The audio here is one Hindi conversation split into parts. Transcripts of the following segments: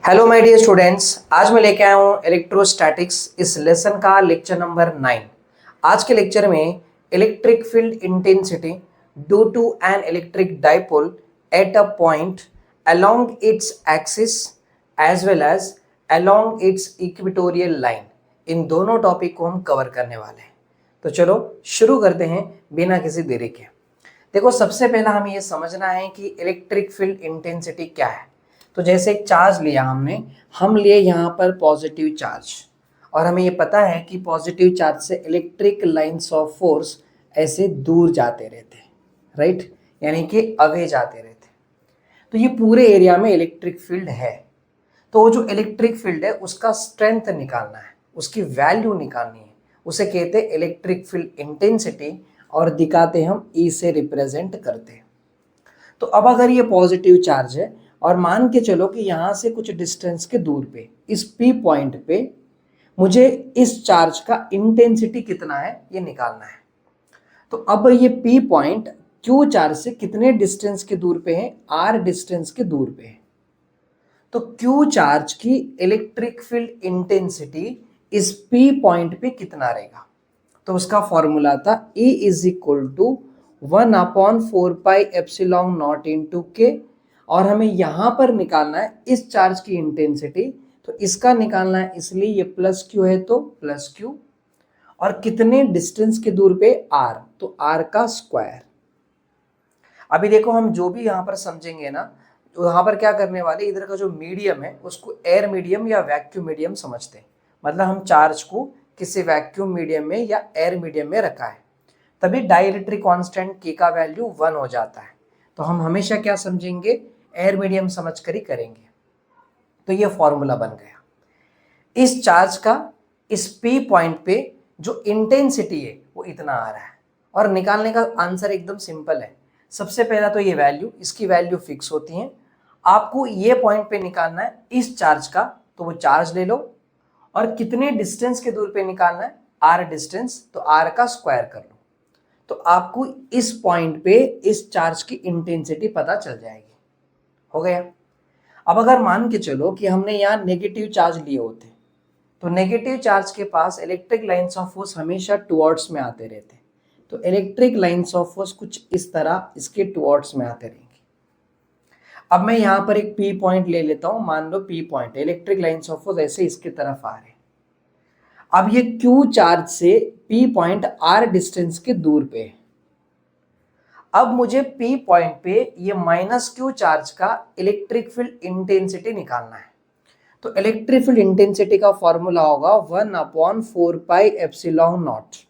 हेलो माय डियर स्टूडेंट्स, आज मैं लेके आया हूँ इलेक्ट्रोस्टैटिक्स इस लेसन का लेक्चर नंबर 9। आज के लेक्चर में electric field intensity due to an electric dipole at a point along its axis as well as along its equatorial line, इन दोनों टॉपिक को हम कवर करने वाले हैं। तो चलो शुरू करते हैं बिना किसी देरी के। देखो, सबसे पहला हमें ये समझना है कि इलेक्ट्रिक फील्ड इंटेंसिटी क्या है। तो जैसे एक चार्ज लिया हम लिए यहाँ पर पॉजिटिव चार्ज, और हमें ये पता है कि पॉजिटिव चार्ज से इलेक्ट्रिक लाइंस ऑफ फोर्स ऐसे दूर जाते रहते हैं, राइट, यानी कि अवे जाते रहते हैं। तो ये पूरे एरिया में इलेक्ट्रिक फील्ड है। तो वो जो इलेक्ट्रिक फील्ड है उसका स्ट्रेंथ निकालना है, उसकी वैल्यू निकालनी है, उसे कहते हैं इलेक्ट्रिक फील्ड इंटेंसिटी, और दिखाते हम ई से रिप्रेजेंट करते हैं। तो अब अगर ये पॉजिटिव चार्ज है और मान के चलो कि यहाँ से कुछ डिस्टेंस के दूर पे इस पी पॉइंट पे मुझे इस चार्ज का इंटेंसिटी कितना है ये निकालना है। तो अब ये पी पॉइंट क्यू चार्ज से कितने डिस्टेंस के दूर पे है? आर डिस्टेंस के दूर पे है। तो क्यू चार्ज की इलेक्ट्रिक फील्ड इंटेंसिटी इस पी पॉइंट पे कितना रहेगा? तो उसका फॉर्मूला था E is equal to 1/4πε0 into के, और हमें यहां पर निकालना है इस चार्ज की इंटेंसिटी। तो इसका निकालना है, इसलिए ये प्लस क्यू है तो प्लस क्यू, और कितने डिस्टेंस के दूर पे? आर, तो आर का स्क्वायर। अभी देखो, हम जो भी यहाँ पर समझेंगे ना, तो यहाँ पर क्या करने वाले, इधर का जो मीडियम है उसको एयर मीडियम या वैक्यूम मीडियम समझते हैं। मतलब हम चार्ज को किसी वैक्यूम मीडियम में या एयर मीडियम में रखा है, तभी डाइलेक्ट्रिक कांस्टेंट के का वैल्यू 1 हो जाता है। तो हम हमेशा क्या समझेंगे? एयर मीडियम समझ कर ही करेंगे। तो ये फॉर्मूला बन गया। इस चार्ज का इस पी पॉइंट पे जो इंटेंसिटी है वो इतना आ रहा है, और निकालने का आंसर एकदम सिंपल है। सबसे पहला तो ये वैल्यू, इसकी वैल्यू फिक्स होती है। आपको ये पॉइंट पे निकालना है इस चार्ज का, तो वो चार्ज ले लो, और कितने डिस्टेंस के दूर पे निकालना है? आर डिस्टेंस, तो आर का स्क्वायर कर लो। तो आपको इस पॉइंट पे इस चार्ज की इंटेंसिटी पता चल जाएगी। हो गया। अब अगर मान के चलो कि हमने यहाँ नेगेटिव चार्ज लिए होते, तो नेगेटिव चार्ज के पास इलेक्ट्रिक लाइंस ऑफ फोर्स हमेशा टुवर्ड्स में आते रहते। तो इलेक्ट्रिक लाइंस ऑफ फोर्स कुछ इस तरह इसके टुवर्ड्स में आते रहेंगे। अब मैं यहाँ पर एक पी पॉइंट ले लेता हूँ, मान लो p point, electric lines of force ऐसे इसके तरफ आ रहे। अब ये क्यू चार्ज से पी पॉइंट आर डिस्टेंस के दूर पे है। अब मुझे पी पॉइंट पे ये माइनस क्यू चार्ज का इलेक्ट्रिक फील्ड इंटेंसिटी निकालना है। तो इलेक्ट्रिक फील्ड इंटेंसिटी का फॉर्मूला होगा 1/4πε0।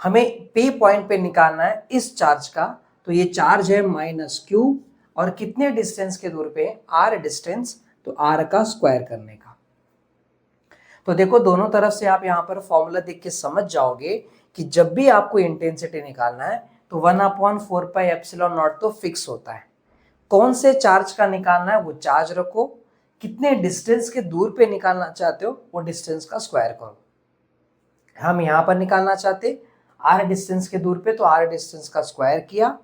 हमें पी पॉइंट पे निकालना है इस चार्ज का, तो ये चार्ज है माइनस क्यू, और कितने डिस्टेंस के दूर पे? आर डिस्टेंस, तो आर का स्क्वायर करने का। तो देखो, दोनों तरफ से आप यहाँ पर फॉर्मूला देख के समझ जाओगे कि जब भी आपको इंटेंसिटी निकालना है तो 1/4πε0 तो फिक्स होता है। कौन से चार्ज का निकालना है वो चार्ज रखो, कितने डिस्टेंस के दूर पे निकालना चाहते हो वो डिस्टेंस का स्क्वायर करो। हम यहाँ पर निकालना चाहते आर डिस्टेंस के दूर पे, तो आर डिस्टेंस का स्क्वायर किया,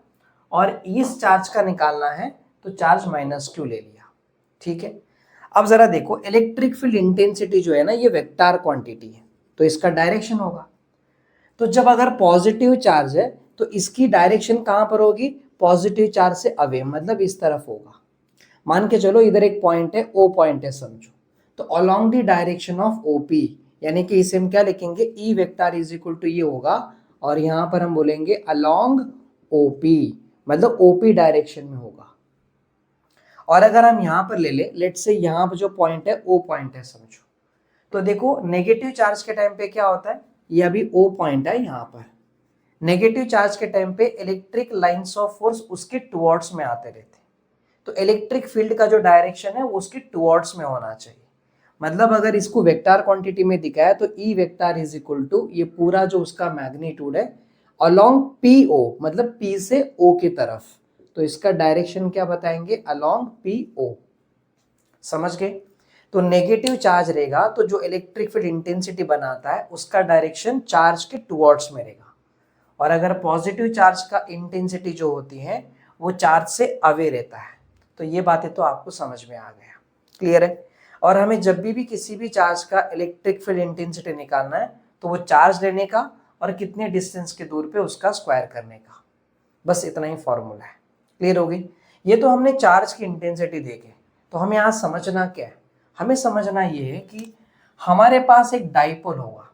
और इस चार्ज का निकालना है तो चार्ज माइनस क्यू ले लिया। ठीक है। अब जरा देखो, इलेक्ट्रिक फील्ड इंटेंसिटी जो है ना, ये वेक्टर क्वांटिटी है, तो इसका डायरेक्शन होगा। तो जब अगर पॉजिटिव चार्ज है तो इसकी डायरेक्शन कहां पर होगी? पॉजिटिव चार्ज से अवे, मतलब इस तरफ होगा। मान के चलो इधर एक पॉइंट है, ओ पॉइंट है समझो, तो along the direction of OP, यानी कि इसे हम क्या लिखेंगे? E vector is equal to ये होगा, और यहां पर हम बोलेंगे अलोंग ओपी, मतलब ओपी डायरेक्शन में होगा। और अगर हम यहां पर ले ले, लेट से यहां पर जो पॉइंट है ओ पॉइंट है समझो, तो देखो नेगेटिव चार्ज के टाइम पे क्या होता है? ये अभी ओ पॉइंट है, यहाँ पर नेगेटिव चार्ज के टाइम पे इलेक्ट्रिक लाइंस ऑफ फोर्स उसके टुवर्ड्स में आते रहते। तो इलेक्ट्रिक फील्ड का जो डायरेक्शन है वो उसके टुवर्ड्स में होना चाहिए। मतलब अगर इसको वेक्टर क्वांटिटी में दिखाया तो E vector is equal to ये पूरा जो उसका मैग्नीट्यूड है अलोंग पी ओ, मतलब पी से ओ की तरफ, तो इसका डायरेक्शन क्या बताएंगे? Along P O. समझ गए? तो नेगेटिव चार्ज रहेगा तो जो इलेक्ट्रिक फील्ड इंटेंसिटी बनाता है उसका डायरेक्शन चार्ज के टुवर्ड्स में रहेगा, और अगर पॉजिटिव चार्ज का इंटेंसिटी जो होती है वो चार्ज से अवे रहता है। तो ये बातें तो आपको समझ में आ गया। क्लियर है। और हमें जब भी किसी भी चार्ज का इलेक्ट्रिक फील्ड इंटेंसिटी निकालना है तो वो चार्ज लेने का और कितने डिस्टेंस के दूर पे उसका स्क्वायर करने का, बस इतना ही फॉर्मूला है। क्लियर हो गई। ये तो हमने चार्ज की इंटेंसिटी देखे। तो हमें यहाँ समझना क्या है, हमें समझना ये है कि हमारे पास एक डाइपोल होगा।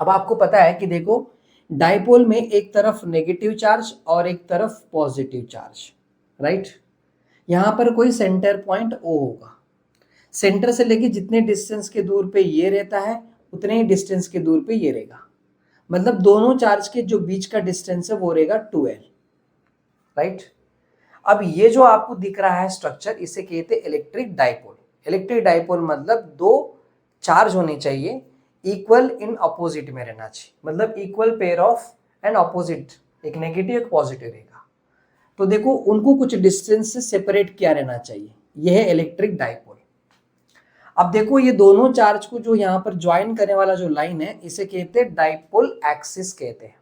अब आपको पता है कि देखो डाइपोल में एक तरफ नेगेटिव चार्ज और एक तरफ पॉजिटिव चार्ज, राइट। यहाँ पर कोई सेंटर पॉइंट O होगा। सेंटर से लेके जितने डिस्टेंस के दूर पे ये रहता है उतने ही डिस्टेंस के दूर पे ये रहेगा, मतलब दोनों चार्ज के जो बीच का डिस्टेंस है वो रहेगा 2L, राइट। अब ये जो आपको दिख रहा है स्ट्रक्चर, इसे कहते हैं इलेक्ट्रिक डाइपोल। इलेक्ट्रिक डाइपोल मतलब दो चार्ज होने चाहिए, इक्वल इन अपोजिट में रहना चाहिए, मतलब equal pair of and opposite, एक नेगेटिव एक पॉजिटिव रहेगा। तो देखो उनको कुछ डिस्टेंस से सेपरेट किया रहना चाहिए, यह है इलेक्ट्रिक डाइपोल। अब देखो ये दोनों चार्ज को जो यहाँ पर ज्वाइन करने वाला जो लाइन है इसे कहते हैं डाइपोल एक्सिस कहते हैं।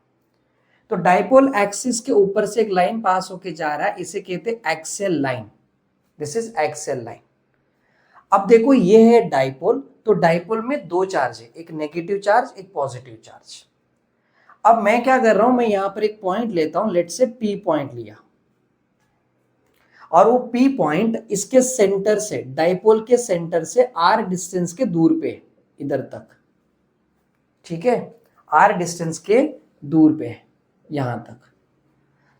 तो डाइपोल एक्सिस के ऊपर से एक लाइन पास होके जा रहा है, इसे कहते हैं axial line. This is axial line. अब देखो ये है डाइपोल, तो डाइपोल में दो चार्ज है, एक नेगेटिव चार्ज एक पॉजिटिव चार्ज। अब मैं क्या कर रहा हूं, मैं यहां पर एक पॉइंट लेता हूं, लेट से P पॉइंट लिया, और वो P पॉइंट इसके सेंटर से, डाइपोल के सेंटर से R डिस्टेंस के दूर पे, इधर तक, ठीक है, R डिस्टेंस के दूर पे यहां तक।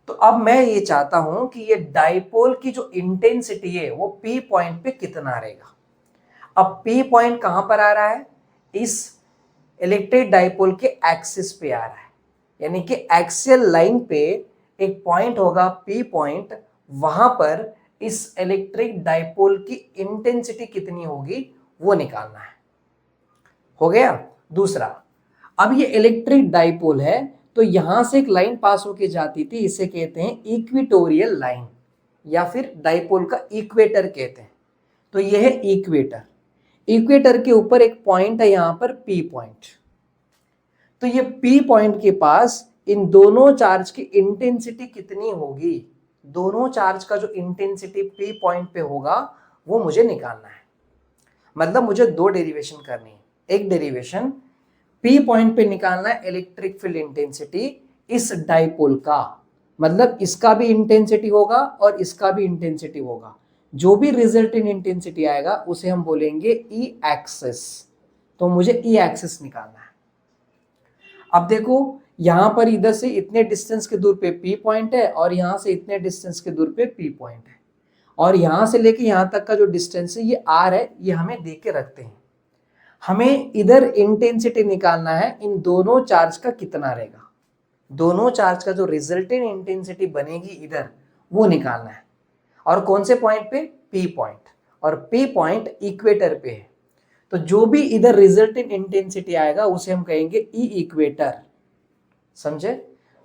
तो अब मैं ये चाहता हूं कि ये डाइपोल की जो इंटेंसिटी है वो P पॉइंट पे कितना रहेगा। अब P पॉइंट कहां पर आ रहा है, इस इलेक्ट्रिक डाइपोल के एक्सिस पे आ रहा है, यानी कि एक्सियल लाइन पे एक पॉइंट होगा P पॉइंट, वहां पर इस इलेक्ट्रिक डाइपोल की इंटेंसिटी कितनी होगी वो निकालना है। हो गया। दूसरा, अब ये इलेक्ट्रिक डाइपोल है तो यहां से एक लाइन पास होके जाती थी, इसे कहते हैं इक्वेटोरियल लाइन, या फिर डाइपोल का इक्वेटर कहते हैं। तो यह है इक्वेटर। इक्वेटर के ऊपर एक पॉइंट है यहां पर P पॉइंट। तो ये P पॉइंट के पास इन दोनों चार्ज की इंटेंसिटी कितनी होगी, दोनों चार्ज का जो इंटेंसिटी P पॉइंट पे होगा वो मुझे निकालना है। मतलब मुझे दो डेरिवेशन करनी है। एक डेरिवेशन P पॉइंट पे निकालना है इलेक्ट्रिक फील्ड इंटेंसिटी इस डाइपोल का, मतलब इसका भी इंटेंसिटी होगा और इसका भी इंटेंसिटी होगा। जो भी रिजल्टेंट इंटेंसिटी आएगा उसे हम बोलेंगे E एक्सिस। तो मुझे E एक्सिस निकालना है। अब देखो यहां पर इधर से इतने डिस्टेंस के दूर पे P पॉइंट है और यहां से इतने डिस्टेंस के दूर पे P पॉइंट है, और यहां से लेके यहां तक का जो डिस्टेंस है ये R है, ये हमें देख के रखते हैं। हमें इधर इंटेंसिटी निकालना है, इन दोनों चार्ज का कितना रहेगा, दोनों चार्ज का जो रिजल्टेंट इंटेंसिटी बनेगी इधर वो निकालना है। और कौन से पॉइंट पे, P पॉइंट, और P पॉइंट इक्वेटर पे है। तो जो भी इधर रिजल्टेंट इंटेंसिटी आएगा उसे हम कहेंगे E इक्वेटर। समझे।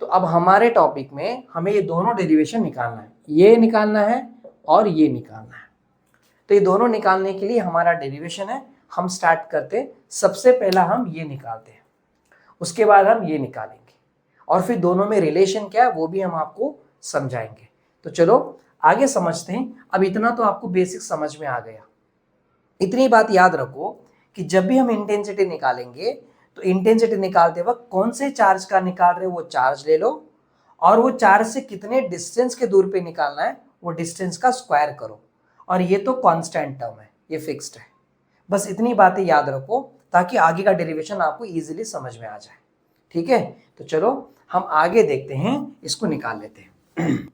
तो अब हमारे टॉपिक में हमें ये दोनों डेरिवेशन निकालना है, ये निकालना है और ये निकालना है। तो ये दोनों निकालने के लिए हमारा डेरिवेशन है, हम स्टार्ट करते, सबसे पहला हम ये निकालते हैं, उसके बाद हम ये निकालेंगे, और फिर दोनों में रिलेशन क्या है वो भी हम आपको समझाएंगे। तो चलो आगे समझते हैं। अब इतना तो आपको बेसिक समझ में आ गया। इतनी बात याद रखो कि जब भी हम इंटेंसिटी निकालेंगे तो इंटेंसिटी निकालते वक्त कौन से चार्ज का निकाल रहे हो वो चार्ज ले लो, और वो चार्ज से कितने डिस्टेंस के दूर पे निकालना है वो डिस्टेंस का स्क्वायर करो। और ये तो कांस्टेंट टर्म है, ये फिक्स्ड है। बस इतनी बातें याद रखो ताकि आगे का डेरिवेशन आपको इजीली समझ में आ जाए। ठीक है, तो चलो हम आगे देखते हैं, इसको निकाल लेते हैं।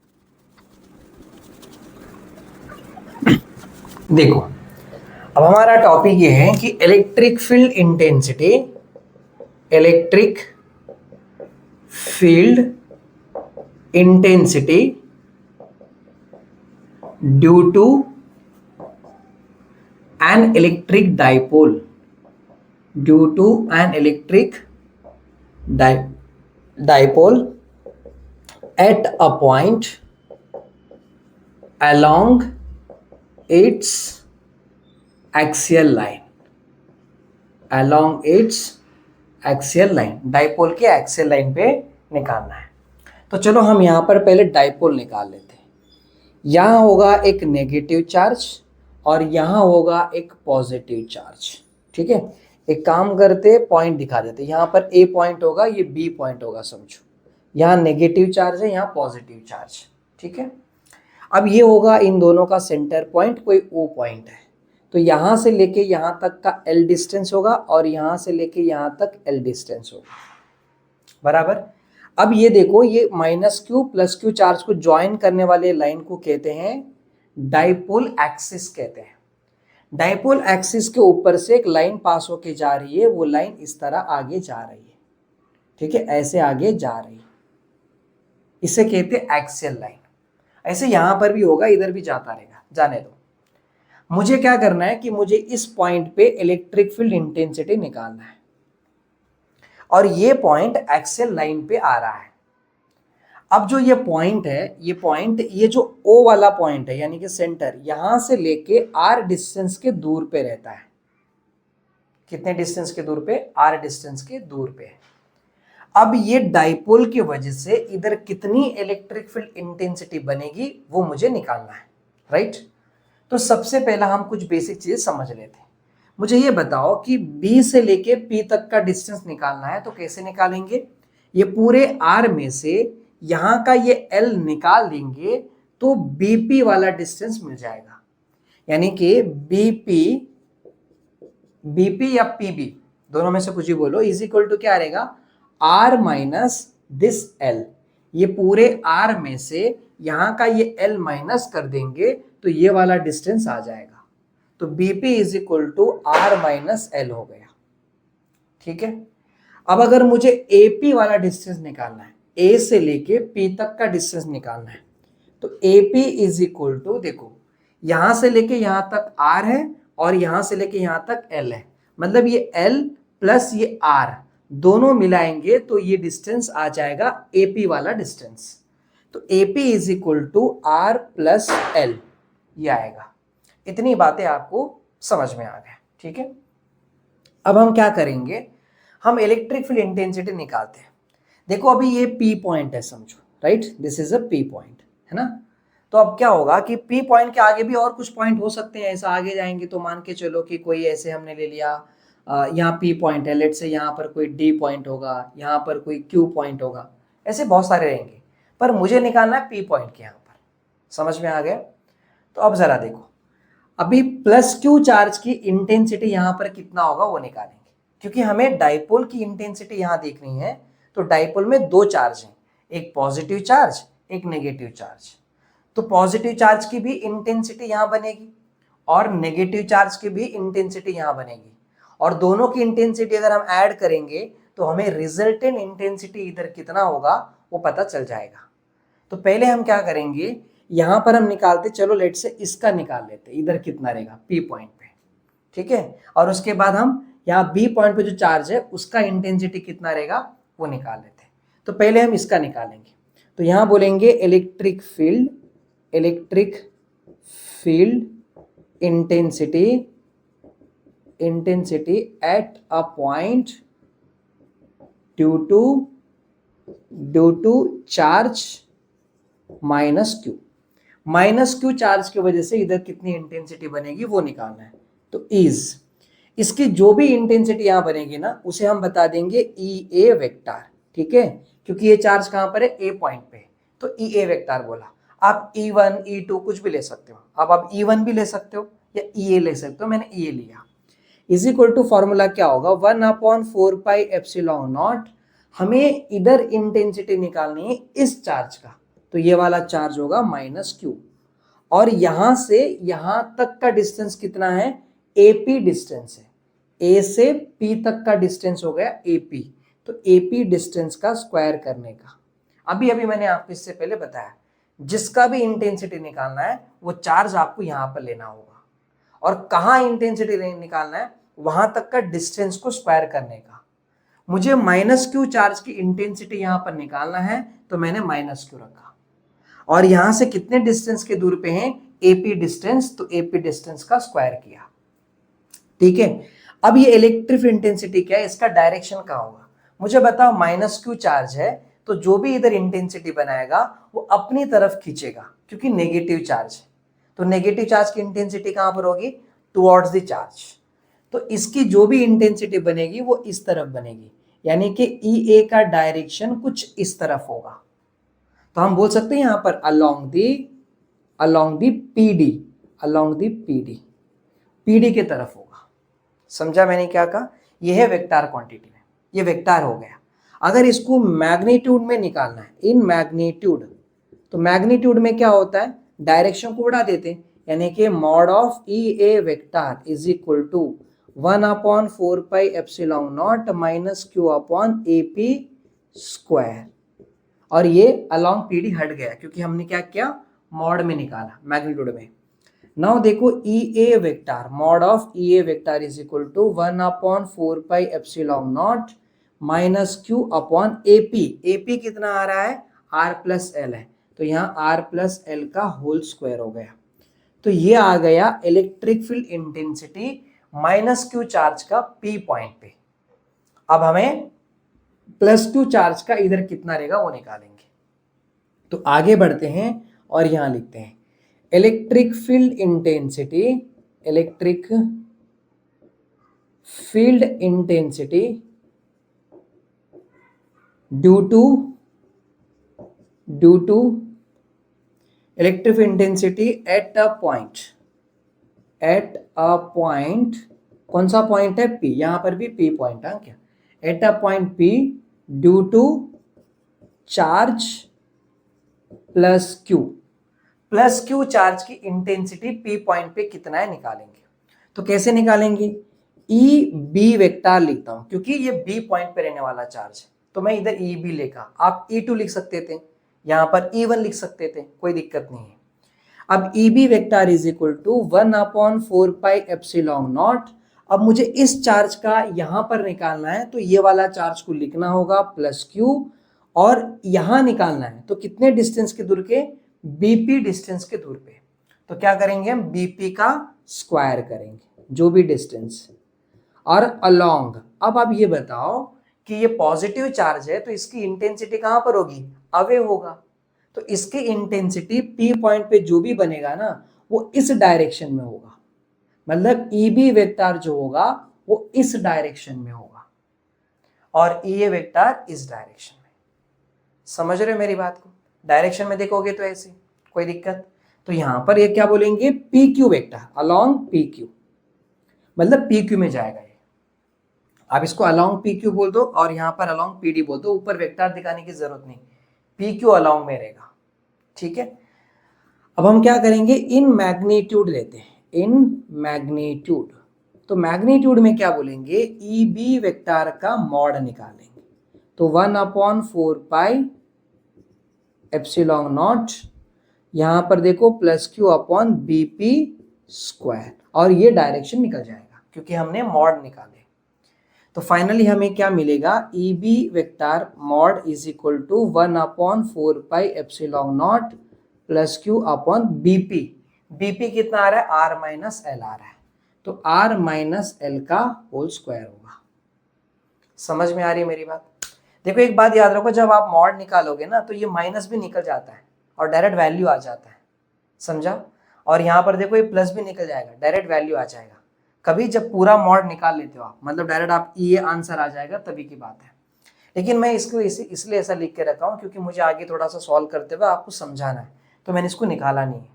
देखो अब हमारा टॉपिक ये है कि electric field intensity, electric field intensity due to an electric dipole, due to an electric dipole at a point along its axial line, along its axial line, dipole के एक्सियल लाइन पे निकालना है। तो चलो हम यहां पर पहले डाइपोल निकाल लेते हैं। यहां होगा एक नेगेटिव चार्ज और यहाँ होगा एक पॉजिटिव चार्ज। ठीक है, एक काम करते पॉइंट दिखा देते, यहाँ पर ए पॉइंट होगा, ये बी पॉइंट होगा समझो, यहाँ नेगेटिव चार्ज है, यहाँ पॉजिटिव चार्ज। ठीक है, अब ये होगा इन दोनों का सेंटर पॉइंट, कोई ओ पॉइंट है, तो यहाँ से लेके यहाँ तक का एल डिस्टेंस होगा और यहाँ से लेके यहाँ तक एल डिस्टेंस होगा, बराबर। अब ये देखो, ये minus Q plus Q charge को ज्वाइन करने वाले लाइन को कहते हैं डाइपोल एक्सिस कहते हैं। डाइपोल एक्सिस के ऊपर से एक लाइन पास होके जा रही है, वो लाइन इस तरह आगे जा रही है। ठीक है, ऐसे आगे जा रही है, इसे कहते हैं एक्सियल लाइन। ऐसे यहां पर भी होगा, इधर भी जाता रहेगा, जाने दो। मुझे क्या करना है कि मुझे इस पॉइंट पे इलेक्ट्रिक फील्ड इंटेंसिटी निकालना है, और ये पॉइंट एक्सियल लाइन पे आ रहा है। अब जो ये पॉइंट है, ये पॉइंट, ये जो O वाला पॉइंट है यानी कि सेंटर, यहां से लेके R डिस्टेंस के दूर पे रहता है। कितने डिस्टेंस के दूर पे? R डिस्टेंस के दूर पे। अब ये डाइपोल की वजह से इधर कितनी इलेक्ट्रिक फील्ड इंटेंसिटी बनेगी वो मुझे निकालना है, राइट। तो सबसे पहला हम कुछ बेसिक चीजें समझ लेते हैं। मुझे ये बताओ कि B से लेके P तक का डिस्टेंस निकालना है, तो कैसे निकालेंगे? ये पूरे R में से यहाँ का ये L निकाल देंगे तो BP वाला डिस्टेंस मिल जाएगा, यानी कि BP या PB दोनों में से कुछ ही बोलो, इज इक्वल टू क्या रहेगा? R minus this L। ये पूरे R में से यहाँ का ये L माइनस कर देंगे तो ये वाला डिस्टेंस आ जाएगा, तो BP is equal to R minus L हो गया। ठीक है, अब अगर मुझे AP वाला डिस्टेंस निकालना है, A से लेके P तक का डिस्टेंस निकालना है, तो AP इज इक्वल टू, देखो यहां से लेके यहां तक R है और यहां से लेके यहां तक L है, मतलब ये L प्लस ये R दोनों मिलाएंगे तो ये डिस्टेंस आ जाएगा AP वाला डिस्टेंस। तो AP is equal to R plus L, ये आएगा। इतनी बातें आपको समझ में आ गया। ठीक है, अब हम क्या करेंगे, हम इलेक्ट्रिक फील्ड इंटेंसिटी निकालते हैं। देखो अभी ये P पॉइंट है समझो, right, this is a P point, है ना। तो अब क्या होगा कि P पॉइंट के आगे भी और कुछ पॉइंट हो सकते हैं, ऐसा आगे जाएंगे तो मान के चलो कि कोई ऐसे हमने ले लिया, यहाँ P पॉइंट है, लेट से यहाँ पर कोई D पॉइंट होगा, यहाँ पर कोई Q पॉइंट होगा, ऐसे बहुत सारे रहेंगे, पर मुझे निकालना है P पॉइंट के यहाँ पर। समझ में आ गया? तो अब जरा देखो, अभी प्लस Q चार्ज की इंटेंसिटी यहाँ पर कितना होगा वो निकालेंगे, क्योंकि हमें डाइपोल की इंटेंसिटी यहाँ देखनी है। तो डाइपोल में दो चार्ज हैं, एक पॉजिटिव चार्ज, एक नेगेटिव चार्ज। तो पॉजिटिव चार्ज की भी इंटेंसिटी यहाँ बनेगी और नेगेटिव चार्ज की भी इंटेंसिटी यहाँ बनेगी, और दोनों की इंटेंसिटी अगर हम ऐड करेंगे तो हमें रिजल्टेंट इंटेंसिटी इधर कितना होगा वो पता चल जाएगा। तो पहले हम क्या करेंगे, यहाँ पर हम निकालते, चलो लेट से इसका निकाल लेते, इधर कितना रहेगा P पॉइंट पे। ठीक है, और उसके बाद हम यहाँ B पॉइंट पे जो चार्ज है उसका इंटेंसिटी कितना रहेगा वो निकाल लेते हैं। तो पहले हम इसका निकालेंगे, तो यहाँ बोलेंगे electric field intensity at a point due to charge minus Q charge की वजह से इधर कितनी इंटेंसिटी बनेगी वो निकालना है। तो इसकी जो भी इंटेंसिटी यहां बनेगी ना उसे हम बता देंगे EA वेक्टर। ठीक है, क्योंकि ये चार्ज कहां पर है? A पॉइंट पे, तो EA वेक्टर बोला। आप E1 E2 कुछ भी ले सकते हो, अब आप E1 भी ले सकते हो या EA ले सकते हो, मैंने EA लिया। इज इक्वल टू फॉर्मूला क्या होगा? 1/4 पाई एप्सिलॉन नॉट। हमें इधर इंटेंसिटी निकालनी है इस चार्ज का, तो ये वाला चार्ज होगा -Q, और यहां से यहां तक का डिस्टेंस कितना है? AP डिस्टेंस है, A से P तक का डिस्टेंस हो गया AP, तो AP डिस्टेंस का स्क्वायर करने का। अभी मैंने आपको इससे पहले बताया, जिसका भी इंटेंसिटी निकालना है वो चार्ज आपको यहां पर लेना होगा, और कहाँ इंटेंसिटी निकालना है वहां तक का डिस्टेंस को स्क्वायर करने का। मुझे -Q चार्ज की इंटेंसिटी यहां पर निकालना है, तो मैंने -Q रखा, और यहां से कितने डिस्टेंस के दूर पे हैं? AP डिस्टेंस, तो AP डिस्टेंस का स्क्वायर किया। ठीक है, अब ये इलेक्ट्रिक इंटेंसिटी क्या है, इसका डायरेक्शन कहाँ होगा मुझे बताओ। -Q चार्ज है तो जो भी इधर इंटेंसिटी बनाएगा वो अपनी तरफ खींचेगा, क्योंकि नेगेटिव चार्ज है, तो नेगेटिव चार्ज की इंटेंसिटी कहां पर होगी, टुवर्ड्स द चार्ज। तो इसकी जो भी इंटेंसिटी बनेगी वो इस तरफ बनेगी, यानी कि ई ए का डायरेक्शन कुछ इस तरफ होगा। तो हम बोल सकते हैं यहां पर along the PD, along the PD के तरफ होगा। समझा मैंने क्या कहा, यह है वेक्टर क्वांटिटी में, ये वेक्टर हो गया। अगर इसको मैग्नीट्यूड में निकालना है, इन मैग्नीट्यूड, तो मैग्नीट्यूड में क्या होता है, डायरेक्शन को बढ़ा देते हैं, यानी कि mod of E A vector is equal to 1/4πε0 minus q upon A P square. और ये अलोंग पीडी हट गया क्योंकि हमने क्या किया, मॉड में निकाला मैग्नीट्यूड में। नाउ देखो E A vector, mod of E A vector is equal to 1/4πε0 minus q upon A P. A P कितना आ रहा है, आर प्लस एल है, तो यहाँ आर प्लस एल का होल स्क्वायर हो गया। तो ये आ गया electric field intensity minus Q charge का पी पॉइंट पे। अब हमें प्लस क्यू चार्ज का इधर कितना रहेगा वो निकालेंगे। तो आगे बढ़ते हैं और यहां लिखते हैं electric field intensity, electric field intensity due to electric intensity at a point, कौन सा पॉइंट है, P, यहां पर भी P पॉइंट है क्या, at a point P due to charge plus Q charge की इंटेंसिटी P पॉइंट पे कितना है निकालेंगे। तो कैसे निकालेंगे, ई बी वेक्टर लिखता हूं क्योंकि ये B पॉइंट पे रहने वाला चार्ज है, तो मैं इधर ई बी लिखा, आप E2 लिख सकते थे, यहां पर E1 लिख सकते थे, कोई दिक्कत नहीं है। अब E B vector is equal to 1/4πε0। अब मुझे इस चार्ज का यहां पर निकालना है, तो ये वाला चार्ज को लिखना होगा प्लस क्यू, और यहां निकालना है तो कितने डिस्टेंस के दूर के, बीपी डिस्टेंस के दूर पे। तो क्या करेंगे हम, बीपी का स्क्वायर करेंगे जो भी डिस्टेंस, और अलोंग। अब आप ये बताओ कि ये पॉजिटिव चार्ज है तो इसकी इंटेंसिटी कहां पर होगी, अवे होगा। तो इसकी इंटेंसिटी P पॉइंट पे जो भी बनेगा ना वो इस डायरेक्शन में होगा, मतलब ई बी वेक्टर जो होगा वो इस डायरेक्शन में होगा और ई ए वेक्टर इस डायरेक्शन में। समझ रहे हो मेरी बात को, डायरेक्शन में देखोगे तो ऐसे, कोई दिक्कत। तो यहां पर ये क्या बोलेंगे, P Q vector along P Q, मतलब पी क्यू में जाएगा ये। आप इसको अलोंग पी क्यू बोल दो और यहां पर अलोंग पी डी बोल दो, ऊपर वेक्टर दिखाने की जरूरत नहीं, पी क्यू अलोंग में रहेगा, ठीक है। अब हम क्या करेंगे, इन मैग्नीट्यूड लेते हैं, इन मैग्नीट्यूड। तो मैग्नीट्यूड में क्या बोलेंगे, ई बी वेक्टर का मॉड निकालेंगे, तो 1/4πε0, यहां पर देखो plus q upon BP square, और ये डायरेक्शन निकल जाएगा क्योंकि हमने मॉड निकाले। तो फाइनली हमें क्या मिलेगा, E B vector mod is equal to 1/4πε0 plus q upon BP. BP कितना आ रहा है, आर माइनस एल आ रहा है, तो आर माइनस एल का होल स्क्वायर होगा। समझ में आ रही है मेरी बात। देखो एक बात याद रखो, जब आप मॉड निकालोगे ना तो ये माइनस भी निकल जाता है और डायरेक्ट वैल्यू आ जाता है, समझा। और यहाँ पर देखो ये प्लस भी निकल जाएगा, डायरेक्ट वैल्यू आ जाएगा। कभी जब पूरा मॉड निकाल लेते हो आप, मतलब डायरेक्ट आप ये आंसर आ जाएगा, तभी की बात है। लेकिन मैं इसको इसलिए ऐसा लिख के रखा हूँ क्योंकि मुझे आगे थोड़ा सा सॉल्व करते हुए आपको समझाना है, तो मैंने इसको निकाला नहीं है।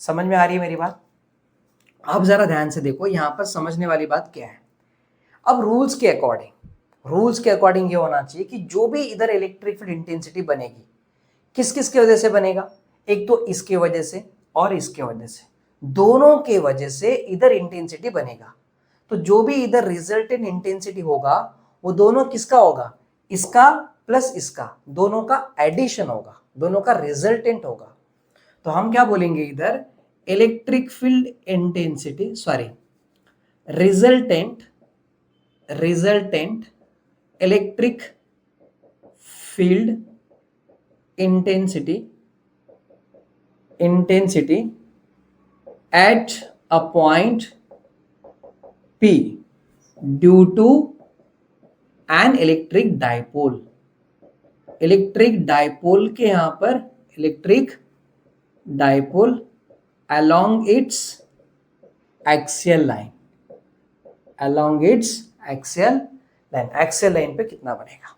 समझ में आ रही है मेरी बात। अब जरा ध्यान से देखो यहाँ पर समझने वाली बात क्या है। अब रूल्स के अकॉर्डिंग ये होना चाहिए कि जो भी इधर इलेक्ट्रिक फील्ड इंटेंसिटी बनेगी, किस किस की वजह से बनेगा, एक तो इसके वजह से और इसके वजह से, दोनों के वजह से इधर इंटेंसिटी बनेगा। तो जो भी इधर रिजल्टेंट इंटेंसिटी होगा वो दोनों किसका होगा, इसका प्लस इसका, दोनों का एडिशन होगा, दोनों का रिजल्टेंट होगा। तो हम क्या बोलेंगे इधर, electric field intensity, sorry resultant electric field intensity at a point P due to an electric dipole। Electric dipole के यहां पर electric dipole along its axial line, along its axial line, axial line पे कितना बनेगा।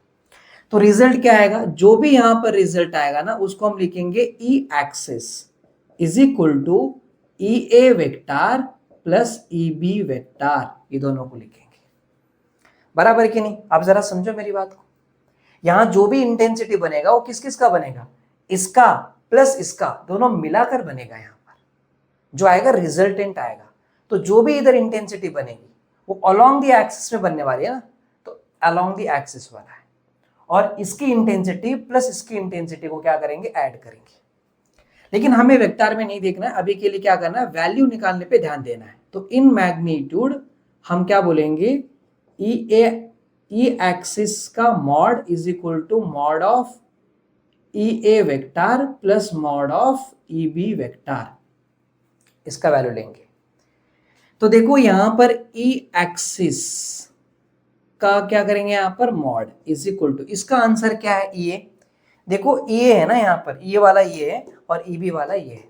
तो रिजल्ट क्या आएगा, जो भी यहां पर रिजल्ट आएगा ना उसको हम लिखेंगे E axis is equal to E A vector plus E B vector, ये दोनों को लिखेंगे। बराबर कि नहीं? आप जरा समझो मेरी बात को। यहां जो भी इंटेंसिटी बनेगा वो किस किस का बनेगा, इसका प्लस इसका, दोनों मिलाकर बनेगा। यहां पर जो आएगा रिजल्टेंट आएगा। तो जो भी इधर इंटेंसिटी बनेगी वो अलोंग द एक्सिस में बनने वाली है ना, तो अलोंग द एक्सिस वाला है। और इसकी इंटेंसिटी प्लस इसकी इंटेंसिटी को क्या करेंगे, ऐड करेंगे। लेकिन हमें वेक्टर में नहीं देखना है, अभी के लिए क्या करना है, वैल्यू निकालने पे ध्यान देना है। तो इन मैग्नीट्यूड हम क्या बोलेंगे, ई एक्सिस का mod is equal to mod of E A vector plus mod of E B vector, इसका वैल्यू लेंगे। तो देखो यहां पर ई एक्सिस का क्या करेंगे, यहां पर मॉड इज इक्वल टू, इसका आंसर क्या है, ई ए। देखो ये है ना, यहाँ पर ये वाला ये है और ई बी वाला ये है।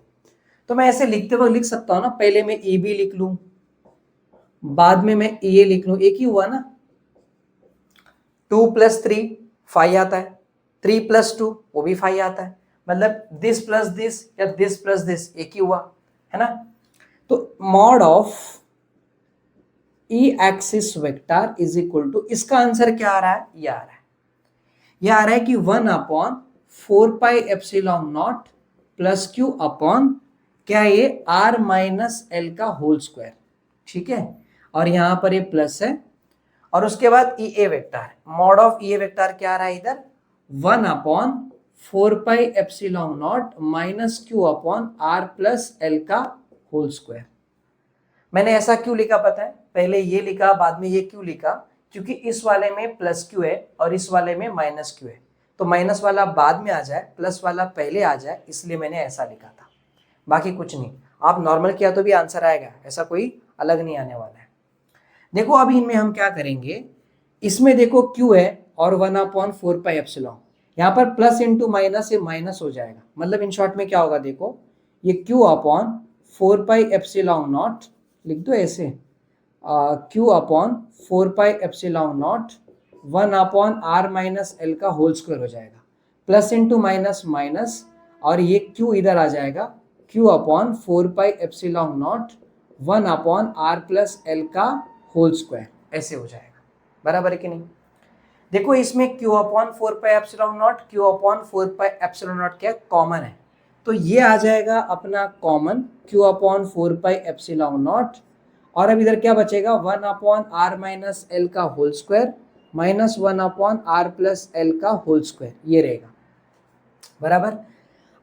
तो मैं ऐसे लिखते वक्त लिख सकता हूं ना, पहले मैं ई बी लिख लूं, बाद में मैं ई ए लिख लूं, एक ही हुआ ना। 2 + 3 5 आता है, 3 + 2 वो भी 5 आता है, मतलब दिस प्लस दिस या दिस प्लस दिस एक ही हुआ है ना। तो mod of E axis vector is equal to, इसका आंसर क्या आ रहा है, ये आ रहा है, ये आ रहा है कि 1/4πε0 प्लस क्यू अपॉन क्या, ये r माइनस एल का होल स्क्वायर, ठीक है। और यहां पर ये प्लस है, और उसके बाद E A vector, mod of E A vector क्या आ रहा है इधर, 1/4πε0 minus q upon r plus L का होल स्क्वायर। मैंने ऐसा क्यों लिखा पता है, पहले ये लिखा बाद में ये क्यों लिखा, क्योंकि इस वाले में प्लस क्यू है और इस वाले में माइनस क्यू है, तो माइनस वाला बाद में आ जाए प्लस वाला पहले आ जाए, इसलिए मैंने ऐसा लिखा था। बाकी कुछ नहीं, आप नॉर्मल किया तो भी आंसर आएगा, ऐसा कोई अलग नहीं आने वाला है। देखो अभी इनमें हम क्या करेंगे, इसमें देखो क्यू है और 1/4πε, यहाँ पर प्लस इंटू माइनस से माइनस हो जाएगा, मतलब इन शॉर्ट में क्या होगा, देखो ये q/4πε0 लिख दो ऐसे, q/4πε0 1/r माइनस एल का होल स्क्वायर हो जाएगा, प्लस इंटू माइनस माइनस, और ये q इधर आ जाएगा, q/4πε0 1/r प्लस एल का होल स्क्वायर, ऐसे हो जाएगा। बराबर है कि नहीं? देखो इसमें q/4πε0 q/4πε0 क्या कॉमन है, तो ये आ जाएगा अपना कॉमन q/4πε0, और अब इधर क्या बचेगा, 1/r माइनस एल का whole square minus 1/r plus L का होल स्क्वायर, ये रहेगा। बराबर,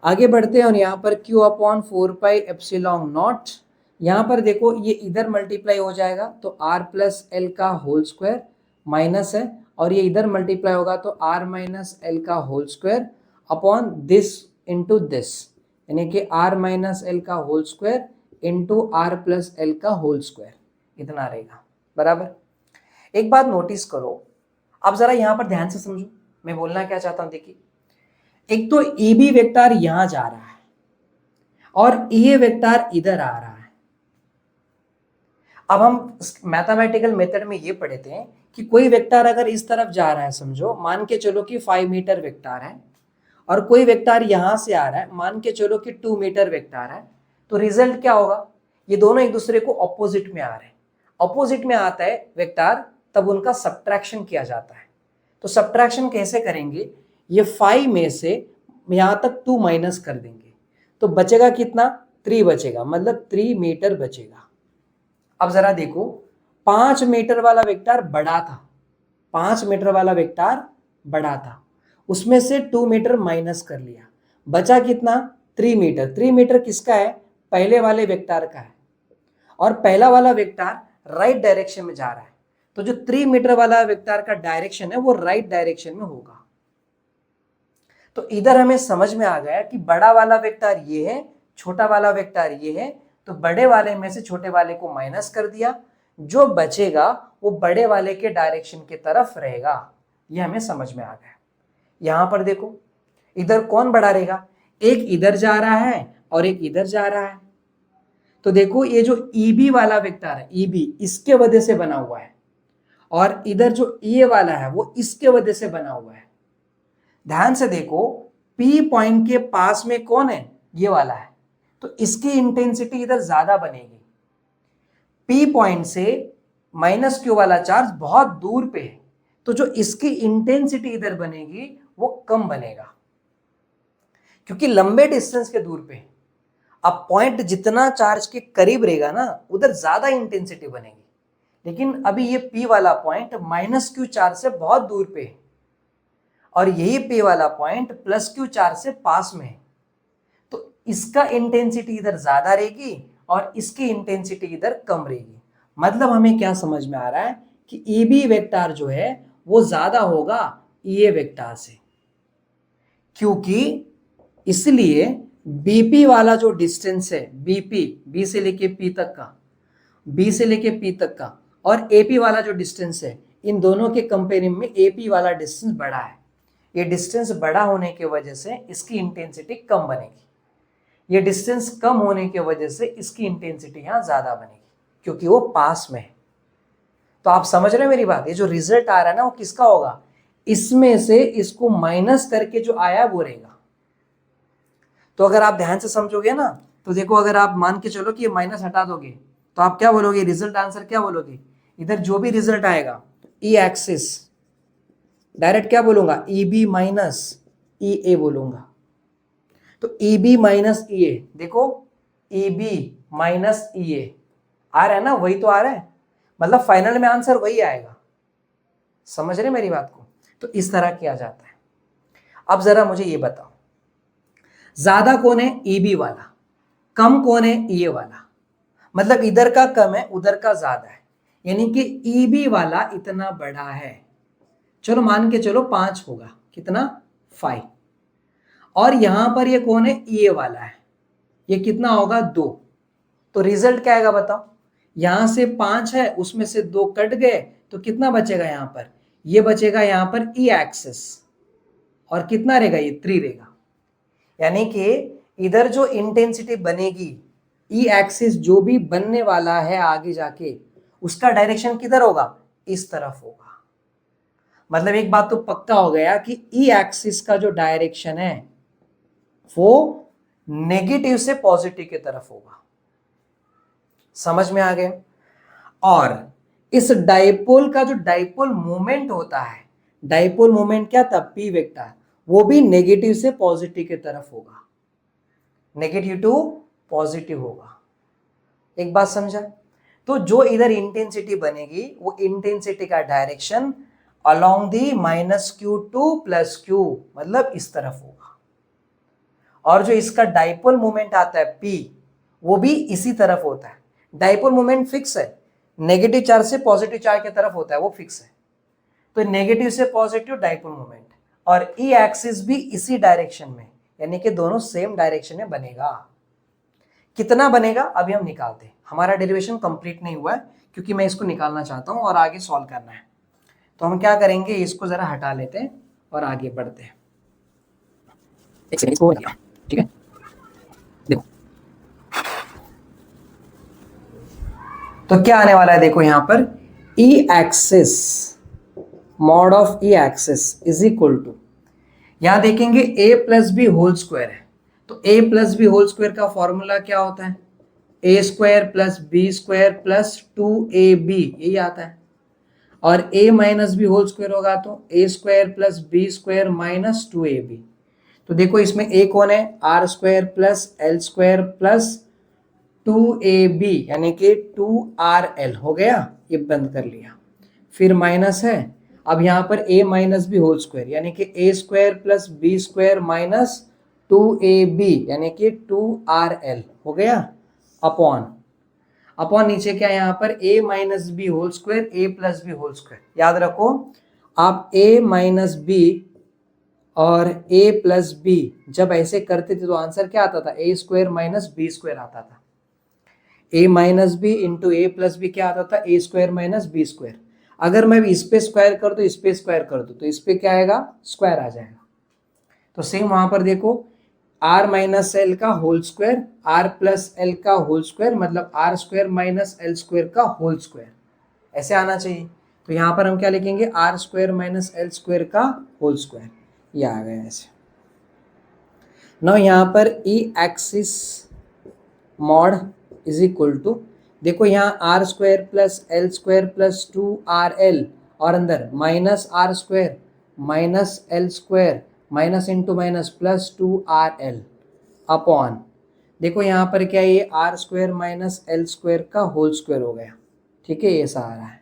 आगे बढ़ते हैं, और यहाँ पर q/4πε0, यहाँ पर देखो ये इधर मल्टीप्लाई हो जाएगा तो r प्लस एल का होल स्क्वायर माइनस है, और ये इधर मल्टीप्लाई होगा तो r माइनस एल का whole square upon this into this, यानी कि r माइनस एल का whole square into r plus L का होल स्क्वायर, इतना रहेगा। बराबर, एक बात नोटिस करो, आप जरा यहां पर ध्यान से समझो मैं बोलना क्या चाहता हूं। देखिए, एक तो ई बी वेक्टर यहां जा रहा है और ई ए वेक्टर इधर आ रहा है। अब हम मैथमेटिकल मेथड में ये पढ़े थे कि कोई वेक्टर अगर इस तरफ जा रहा है, समझो मान के चलो कि 5 मीटर वेक्टर है, और कोई वेक्टर यहां से आ रहा है, मान के चलो कि 2 मीटर वेक्टर है, तो रिजल्ट क्या होगा, ये दोनों एक दूसरे को ऑपोजिट में आ रहे हैं। ऑपोजिट में आता है वेक्टर, तब उनका सब्ट्रैक्शन किया जाता है। तो सब्ट्रैक्शन कैसे करेंगे, ये 5 में से यहां तक 2 माइनस कर देंगे, तो बचेगा कितना, 3 बचेगा, मतलब 3 मीटर बचेगा। अब जरा देखो, 5 मीटर वाला वेक्टर बड़ा था, 5 मीटर वाला वेक्टर बड़ा था, उसमें से 2 मीटर माइनस कर लिया, बचा कितना, 3 मीटर। 3 मीटर किसका है, पहले वाले वेक्टर का है, और पहला वाला वेक्टर राइट डायरेक्शन में जा रहा है, तो जो 3 मीटर वाला वेक्टर का डायरेक्शन है वो राइट डायरेक्शन में होगा। तो इधर हमें समझ में आ गया कि बड़ा वाला वेक्टर ये है, छोटा वाला वेक्टर ये है, तो बड़े वाले में से छोटे वाले को माइनस कर दिया, जो बचेगा वो बड़े वाले के डायरेक्शन की तरफ रहेगा। ये हमें समझ में आ गया। यहां पर देखो, इधर कौन बड़ा रहेगा, एक इधर जा रहा है और एक इधर जा रहा है, तो देखो ये जो EB वाला वेक्टर है, EB इसके वजह से बना हुआ है, और इधर जो EA वाला है वो इसके वजह से बना हुआ है। ध्यान से देखो, P पॉइंट के पास में कौन है, ये वाला है, तो इसकी इंटेंसिटी इधर ज्यादा बनेगी। P पॉइंट से -Q वाला चार्ज बहुत दूर पे है, तो जो इसकी इंटेंसिटी इधर बनेगी वो कम बनेगा, क्योंकि लंबे डिस्टेंस के दूर पे। अब पॉइंट जितना चार्ज के करीब रहेगा ना, उधर ज्यादा इंटेंसिटी बनेगी, लेकिन अभी ये P वाला पॉइंट -Q चार्ज से बहुत दूर पे है, और यही P वाला पॉइंट +Q चार्ज से पास में है, तो इसका इंटेंसिटी इधर ज्यादा रहेगी और इसकी इंटेंसिटी इधर कम रहेगी। मतलब हमें क्या समझ में आ रहा है कि EB वेक्टर जो है वो ज्यादा होगा EA वेक्टर से, क्योंकि इसलिए BP वाला जो डिस्टेंस है, BP B से लेके P तक का, B से लेके P तक का, और AP वाला जो डिस्टेंस है, इन दोनों के कंपेरिजन में AP वाला डिस्टेंस बड़ा है। ये डिस्टेंस बड़ा होने की वजह से इसकी इंटेंसिटी कम बनेगी, ये डिस्टेंस कम होने की वजह से इसकी इंटेंसिटी यहाँ ज्यादा बनेगी, क्योंकि वो पास में है। तो आप समझ रहे हैं मेरी बात? ये जो रिजल्ट आ रहा है ना, वो किसका होगा, इसमें से इसको माइनस करके जो आया वो रहेगा। तो अगर आप ध्यान से समझोगे ना, तो देखो, अगर आप मान के चलो कि ये माइनस हटा दोगे, तो आप क्या बोलोगे, रिजल्ट आंसर क्या बोलोगे, इधर जो भी रिजल्ट आएगा ई एक्सिस, डायरेक्ट क्या बोलूंगा, EB माइनस EA बोलूंगा। तो EB माइनस EA, देखो EB माइनस EA आ रहा है ना, वही तो आ रहा है, मतलब फाइनल में आंसर वही आएगा। समझ रहे मेरी बात को? तो इस तरह किया जाता है। अब जरा मुझे ये बताओ, ज्यादा कौन है, EB वाला, कम कौन है, EA वाला। मतलब इधर का कम है, उधर का ज्यादा है, यानी कि EB वाला इतना बड़ा है, चलो मान के चलो 5 होगा, कितना, 5। और यहां पर ये कौन है, EA वाला है, ये कितना होगा, 2। तो रिजल्ट क्या आएगा बताओ, यहां से 5 है, उसमें से 2 कट गए, तो कितना बचेगा यहां पर, ये बचेगा यहां पर E एक्सिस, और कितना रहेगा, ये 3 रहेगा। यानी कि इधर जो इंटेंसिटी बनेगी, E एक्सिस जो भी बनने वाला है आगे जाके, उसका डायरेक्शन किधर होगा, इस तरफ होगा। मतलब एक बात तो पक्का हो गया कि E एक्सिस का जो डायरेक्शन है वो नेगेटिव से पॉजिटिव की तरफ होगा। समझ में आ गया? और इस डाइपोल का जो डाइपोल मोमेंट होता है, डाइपोल मोमेंट क्या था, P वेक्टर, वो भी नेगेटिव से पॉजिटिव की तरफ होगा, नेगेटिव टू पॉजिटिव होगा। एक बात समझा? तो जो इधर इंटेंसिटी बनेगी, वो इंटेंसिटी का direction along the -Q to +Q, मतलब इस तरफ होगा। और जो इसका डाइपोल मोमेंट आता है P, वो भी इसी तरफ होता है। डाइपोल मोमेंट फिक्स है, नेगेटिव चार्ज से पॉजिटिव चार्ज की तरफ होता है, वो फिक्स है। तो नेगेटिव से पॉजिटिव डाइपोल मोमेंट, और E एक्सिस भी इसी डायरेक्शन में, यानी कि दोनों सेम डायरेक्शन में बनेगा। कितना बनेगा अभी हम निकालते हैं, हमारा डेरिवेशन कंप्लीट नहीं हुआ है, क्योंकि मैं इसको निकालना चाहता हूं और आगे सॉल्व करना है। तो हम क्या करेंगे, इसको जरा हटा लेते हैं और आगे बढ़ते हैं। एक सेकंड, इसको हटा, ठीक है। देखो तो क्या आने वाला है, देखो यहां पर E axis mod of E axis is equal to, यहां देखेंगे A plus B whole square है, तो A plus B whole square का फॉर्मूला क्या होता है, A square plus B square plus 2AB, यही आता है। और A minus B whole square होगा तो A square plus B square minus 2AB। तो देखो इसमें A कौन है, R square plus L square plus 2AB, यानी कि 2RL हो गया, ये बंद कर लिया, फिर माइनस है। अब यहाँ पर A minus B whole square, यानी कि A square plus B square minus 2AB, यानी कि 2RL हो गया, अपॉन नीचे क्या है यहाँ पर A minus B whole square A plus B whole square. याद रखो, आप A माइनस बी और A प्लस बी जब ऐसे करते थे तो आंसर क्या आता था, A square minus B square आता था। A minus B into A plus B क्या आता था, A square minus B square. अगर मैं इस पे स्क्वायर कर दूं, इस पे स्क्वायर कर दूं, तो इस पे क्या आएगा, स्क्वायर आ जाएगा। तो सेम वहां पर देखो, आर माइनस एल का whole square, are plus L का होल स्क्वायर, मतलब R square minus L square का होल स्क्वायर, ऐसे आना चाहिए। तो यहाँ पर हम क्या लिखेंगे, R square minus L square का होल स्क्वायर, ये आ गया ऐसे। नाउ यहाँ पर E axis mod is equal to, देखो यहाँ R square plus L square plus 2RL, और अंदर minus R square minus L square minus into minus plus 2RL upon, देखो यहाँ पर क्या है, ये R square minus L square का होल स्क्वायर हो गया, ठीक है, ये ऐसा आ रहा है।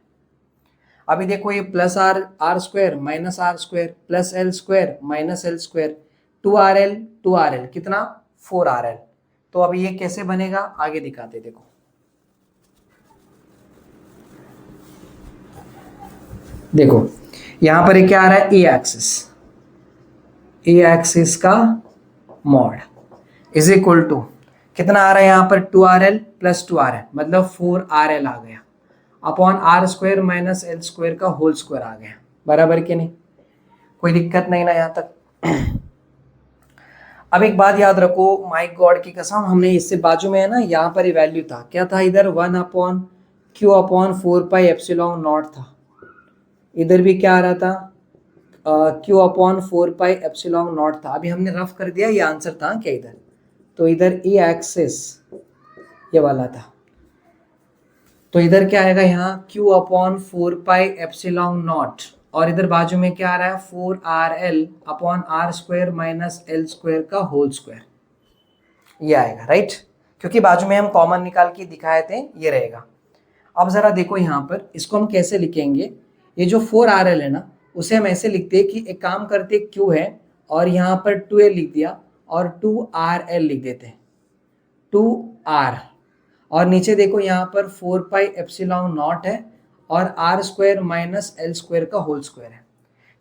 अभी देखो ये plus R square minus R square plus L square minus L square, 2RL कितना, 4RL। तो अब ये कैसे बनेगा आगे दिखाते, देखो देखो यहां पर क्या आ रहा है, ए एक्सिस का मॉड इज इक्वल टू कितना आ रहा है, यहाँ पर 2RL प्लस 2RL मतलब 4RL आ गया, upon R square minus L square का होल स्क्वायर आ गया, बराबर कि नहीं, कोई दिक्कत नहीं ना यहाँ तक। अब एक बात याद रखो, माय गॉड की कसम, हमने इससे बाजू में है ना, यहाँ पर ही वैल्यू था, क्या था इधर, 1/q/4πε0 था, इधर भी क्या आ रहा था, q/4πε0 था। अभी हमने रफ कर दिया, ये आंसर था क्या इधर, तो इधर ई एक्सिस ये वाला था, तो इधर क्या आएगा यहाँ q/4πε0, और इधर बाजू में क्या आ रहा है, 4RL upon R square minus L square का होल स्क्वायर, ये आएगा, राइट, क्योंकि बाजू में हम कॉमन निकाल के दिखाए थे, ये रहेगा। अब जरा देखो यहाँ पर इसको हम कैसे लिखेंगे, ये जो 4RL है ना, उसे हम ऐसे लिखते हैं कि एक काम करते, Q है और यहाँ पर 2L लिख दिया और 2RL लिख देते हैं, 2R, और नीचे देखो यहाँ पर 4πε0 है और R square minus L square का होल स्क्वायर है,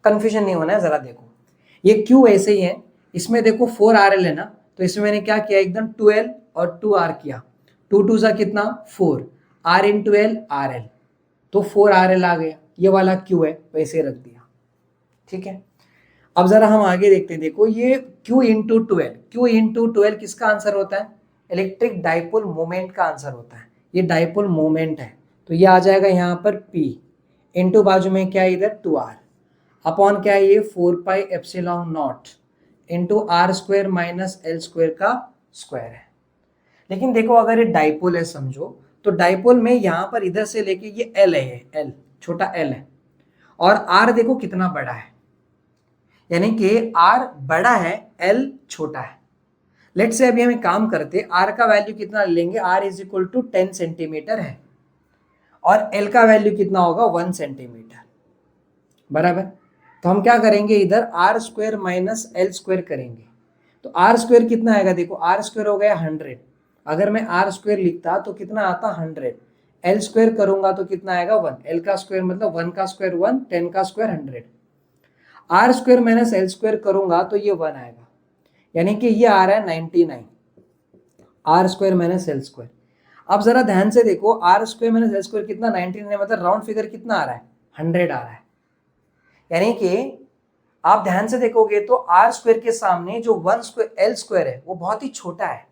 कंफ्यूजन नहीं होना है। जरा देखो ये Q ऐसे ही है, इसमें देखो 4RL है ना, तो इसमें मैंने क्या किया, एकदम 2L और 2R किया, 2 2 सा कितना 4, R इंटू एल RL, तो 4RL आ गया, ये वाला Q है वैसे रख दिया, ठीक है। अब जरा हम आगे देखते हैं, देखो ये Q into 2L, Q into 2L किसका आंसर होता है, इलेक्ट्रिक डाइपोल मोमेंट का आंसर होता है, ये डाइपोल मोमेंट है, तो ये आ जाएगा यहाँ पर P इंटू बाजू में क्या है इधर 2R अपॉन क्या है ये 4πε0 into r square minus L square का स्क्वायर है। लेकिन देखो अगर ये डाइपोल है समझो, तो डाइपोल में यहाँ पर इधर से लेके ये L है, ये L छोटा L है, और R देखो कितना बड़ा है, यानी कि R बड़ा है L छोटा है। लेट से अभी हमें काम करते, R का वैल्यू कितना लेंगे, R is equal to 10 centimetre है और L का वैल्यू कितना होगा 1 सेंटीमीटर, बराबर। तो हम क्या करेंगे, इधर R square minus L square करेंगे, तो आर स्क्वायर कितना आएगा, देखो आर स्क्वायर हो गया 100, अगर मैं आर स्क्वायर लिखता तो कितना आता 100, एल स्क्वायर करूंगा तो कितना आएगा 1, एल का स्क्वायर मतलब 1 का स्क्वायर 1, 10 का square 100, R square minus L square करूंगा तो ये 1 आएगा, यानी कि ये आ रहा है 99, R square minus L square. अब जरा ध्यान से देखो, R square minus L square कितना 99 है, मतलब राउंड फिगर कितना आ रहा है 100 आ रहा है, यानी कि आप ध्यान से देखोगे तो आर स्क्वायर के सामने जो 1 स्क्वायर एल स्क्वायर है वो बहुत ही छोटा है,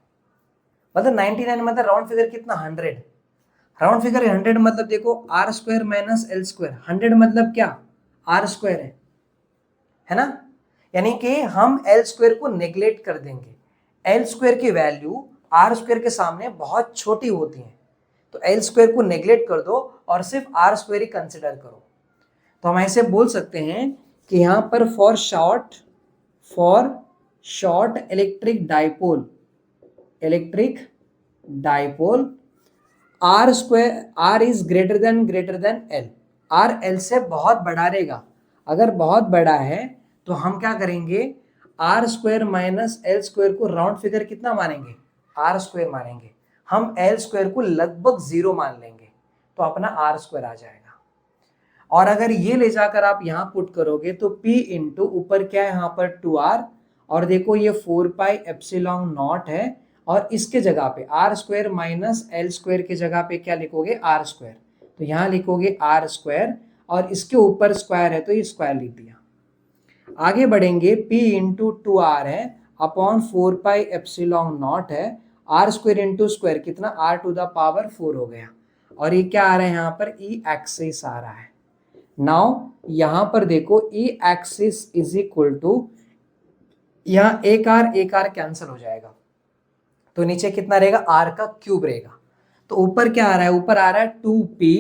मतलब 99 मतलब राउंड फिगर कितना 100, राउंड फिगर 100 मतलब देखो R square minus L square, 100 मतलब क्या आर स्क्वायर है ना, यानी कि हम एल स्क्वायर को नेग्लेक्ट कर देंगे, एल स्क्वायर की वैल्यू आर स्क्वायर के सामने बहुत छोटी होती है, तो एल स्क्वायर को नेग्लेक्ट कर दो और सिर्फ आर स्क्वायर ही कंसिडर करो। तो हम ऐसे बोल सकते हैं कि यहाँ पर for short electric dipole R square, R is greater than L, R L से बहुत बड़ा रहेगा, अगर बहुत बड़ा है तो हम क्या करेंगे, R square minus L square को राउंड फिगर कितना मानेंगे, आर स्क्वायर मानेंगे, हम एल स्क्वायर को लगभग 0 मान लेंगे, तो अपना आर स्क्वायर आ जाएगा। और अगर ये ले जाकर आप यहाँ पुट करोगे तो P इंटू ऊपर क्या है यहाँ पर 2R, और देखो ये 4πε0 है, और इसके जगह पे R square minus L square के जगह पे क्या लिखोगे आर स्क्वायर, तो यहाँ लिखोगे आर स्क्वायर और इसके ऊपर स्क्वायर है तो ये स्क्वायर लिख दिया। आगे बढ़ेंगे, P इंटू 2R है अपॉन 4πε0 है, आर स्क्वायर इंटू स्क्वायर कितना, r टू द पावर 4 हो गया, और ये क्या आ रहा है यहाँ पर, ई एक्सिस आ रहा है। नाउ यहां पर देखो E axis is equal to, यहां एक आर कैंसिल हो जाएगा, तो नीचे कितना रहेगा, आर का क्यूब रहेगा। तो ऊपर क्या आ रहा है, ऊपर आ रहा है 2p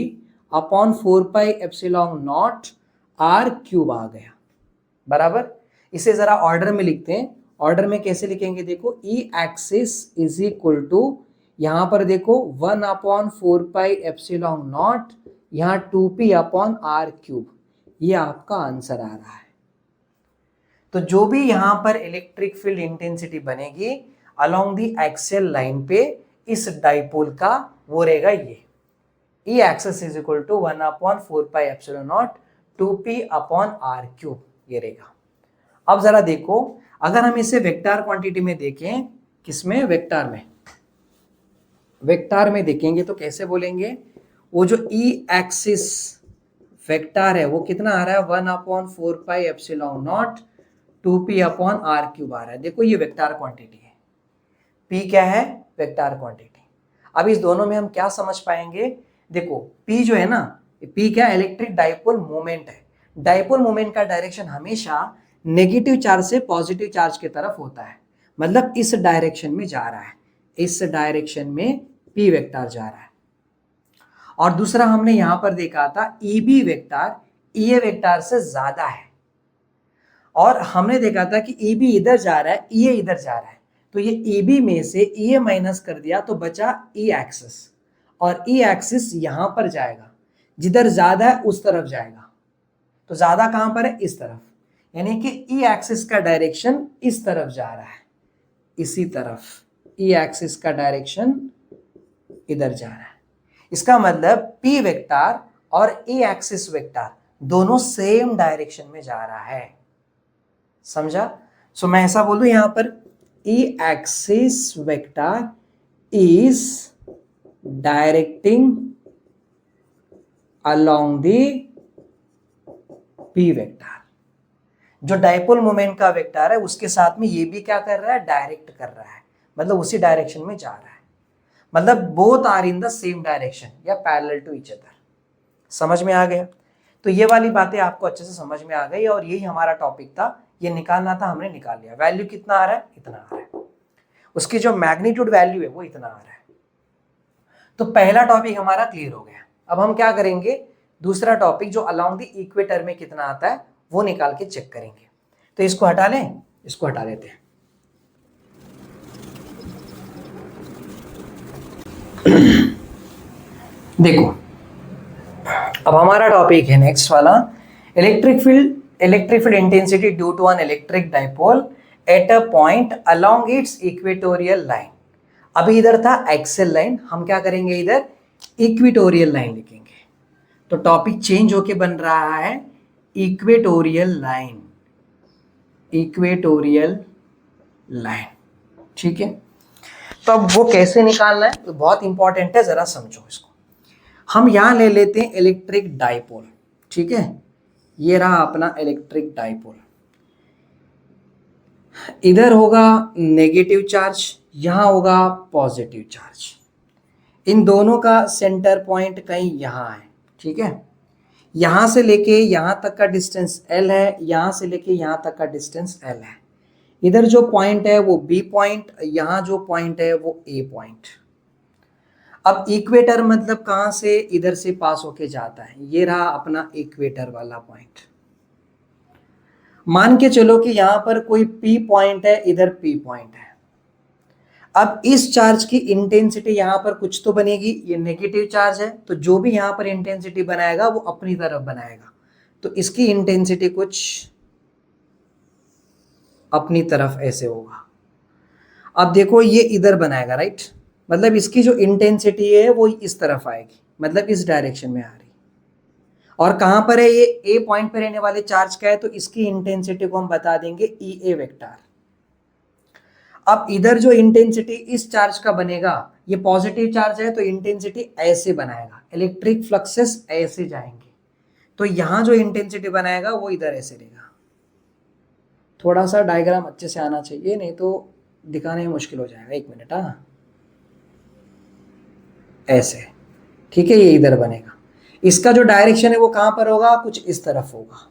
अपॉन 4πε0 आर क्यूब आ गया, बराबर। इसे जरा ऑर्डर में लिखते हैं। ऑर्डर में कैसे लिखेंगे, देखो E axis is equal to, यहां पर देखो 1 अपॉन 4πε0, यहां 2p अपॉन आर क्यूब, ये आपका आंसर आ रहा है। तो जो भी यहां पर इलेक्ट्रिक फील्ड इंटेंसिटी बनेगी अलोंग द एक्सियल लाइन पे, इस डाइपोल का वो रहेगा ये, E axis is equal to 1 upon 4πε0 2p upon are cube, ये रहेगा। अब जरा देखो, अगर हम इसे वेक्टर क्वांटिटी में देखें, किसमें, वेक्टर में, वेक्टर में देखेंगे तो कैसे बोलेंगे, वो जो ई एक्सिस वेक्टर है वो कितना आ रहा है, 1 upon 4πε0 2p upon are cube आ रहा है। देखो ये वेक्टर क्वांटिटी है, p क्या है, वेक्टर क्वांटिटी। अब इस दोनों में हम क्या समझ पाएंगे, देखो p जो है ना, p क्या, इलेक्ट्रिक डाइपोल मोमेंट है। डाइपोल मोमेंट का डायरेक्शन हमेशा नेगेटिव चार्ज से पॉजिटिव चार्ज की तरफ होता है, मतलब इस डायरेक्शन में जा रहा है, इस डायरेक्शन में p वेक्टर जा रहा है। और दूसरा हमने यहां पर देखा था eb वेक्टर ea वेक्टर से ज्यादा है, और हमने देखा था कि eb इधर जा रहा है, ea इधर जा रहा है, तो ये eb में से ea माइनस कर दिया तो बचा e एक्सिस, और e एक्सिस यहां पर जाएगा, जिधर ज्यादा है उस तरफ जाएगा। तो ज्यादा कहां पर है, इस तरफ, यानी कि ई एक्सिस का डायरेक्शन इस तरफ जा रहा है, इसी तरफ ई एक्सिस का डायरेक्शन इधर जा रहा है। इसका मतलब पी वेक्टर और ई एक्सिस वेक्टर दोनों सेम डायरेक्शन में जा रहा है, समझा। सो मैं ऐसा बोलूं यहां पर, E axis vector is directing along the P vector. जो डाइपोल मोमेंट का वेक्टर है उसके साथ में ये भी क्या कर रहा है, डायरेक्ट कर रहा है, मतलब उसी डायरेक्शन में जा रहा है, मतलब both are in the same direction या पैरेलल टू ईच अदर। समझ में आ गया। तो ये वाली बातें आपको अच्छे से समझ में आ गई, और यही हमारा टॉपिक था, ये निकालना था, हमने निकाल लिया। वैल्यू कितना आ रहा है, इतना आ रहा है, उसकी जो मैग्नीट्यूड वैल्यू है वो इतना आ रहा है। तो पहला टॉपिक हमारा क्लियर हो गया। अब हम क्या करेंगे, दूसरा टॉपिक जो अलोंग द इक्वेटर में कितना आता है वो निकाल के चेक करेंगे। तो इसको हटा लें, इसको हटा देते हैं। देखो अब हमारा टॉपिक है नेक्स्ट वाला, electric field intensity due to an electric dipole at a point along its equatorial line. अभी इधर था एक्सेल लाइन, हम क्या करेंगे, इधर इक्वेटोरियल लाइन लिखेंगे। तो टॉपिक चेंज होके बन रहा है इक्वेटोरियल लाइन, इक्वेटोरियल लाइन, ठीक है। तो अब वो कैसे निकालना है, तो बहुत इंपॉर्टेंट है, जरा समझो इसको। हम यहां ले लेते हैं इलेक्ट्रिक डाइपोल, ठीक है, ये रहा अपना इलेक्ट्रिक डाइपोल। इधर होगा नेगेटिव चार्ज, यहां होगा पॉजिटिव चार्ज। इन दोनों का सेंटर पॉइंट कहीं यहां है, ठीक है। यहां से लेके यहां तक का डिस्टेंस L है, यहां से लेके यहां तक का डिस्टेंस L है। इधर जो पॉइंट है वो B पॉइंट, यहां जो पॉइंट है वो A पॉइंट। अब इक्वेटर मतलब कहां से, इधर से पास होके जाता है, ये रहा अपना इक्वेटर वाला पॉइंट। मान के चलो कि यहां पर कोई P पॉइंट है, इधर P पॉइंट है। अब इस चार्ज की इंटेंसिटी यहां पर कुछ तो बनेगी, ये नेगेटिव चार्ज है, तो जो भी यहां पर इंटेंसिटी बनाएगा वो अपनी तरफ बनाएगा, तो इसकी इंटेंसिटी कुछ अपनी तरफ ऐसे होगा। अब देखो ये इधर बनाएगा, राइट, मतलब इसकी जो इंटेंसिटी है वो इस तरफ आएगी, मतलब इस डायरेक्शन में आ रही। और कहां पर है, ये ए पॉइंट पर रहने वाले चार्ज का है, तो इसकी इंटेंसिटी को हम बता देंगे ई ए वेक्टर। अब इधर जो इंटेंसिटी इस चार्ज का बनेगा, ये पॉजिटिव चार्ज है तो इंटेंसिटी ऐसे बनाएगा, इलेक्ट्रिक फ्लक्सेस ऐसे जाएंगे, तो यहां जो इंटेंसिटी बनाएगा वो इधर ऐसे रहेगा, थोड़ा सा डायग्राम अच्छे से आना चाहिए, नहीं तो दिखाने में मुश्किल हो जाएगा। 1 मिनट। हाँ, ऐसे, ठीक है, ये इधर बनेगा। इसका जो डायरेक्शन है वो कहां पर होगा, कुछ इस तरफ होगा।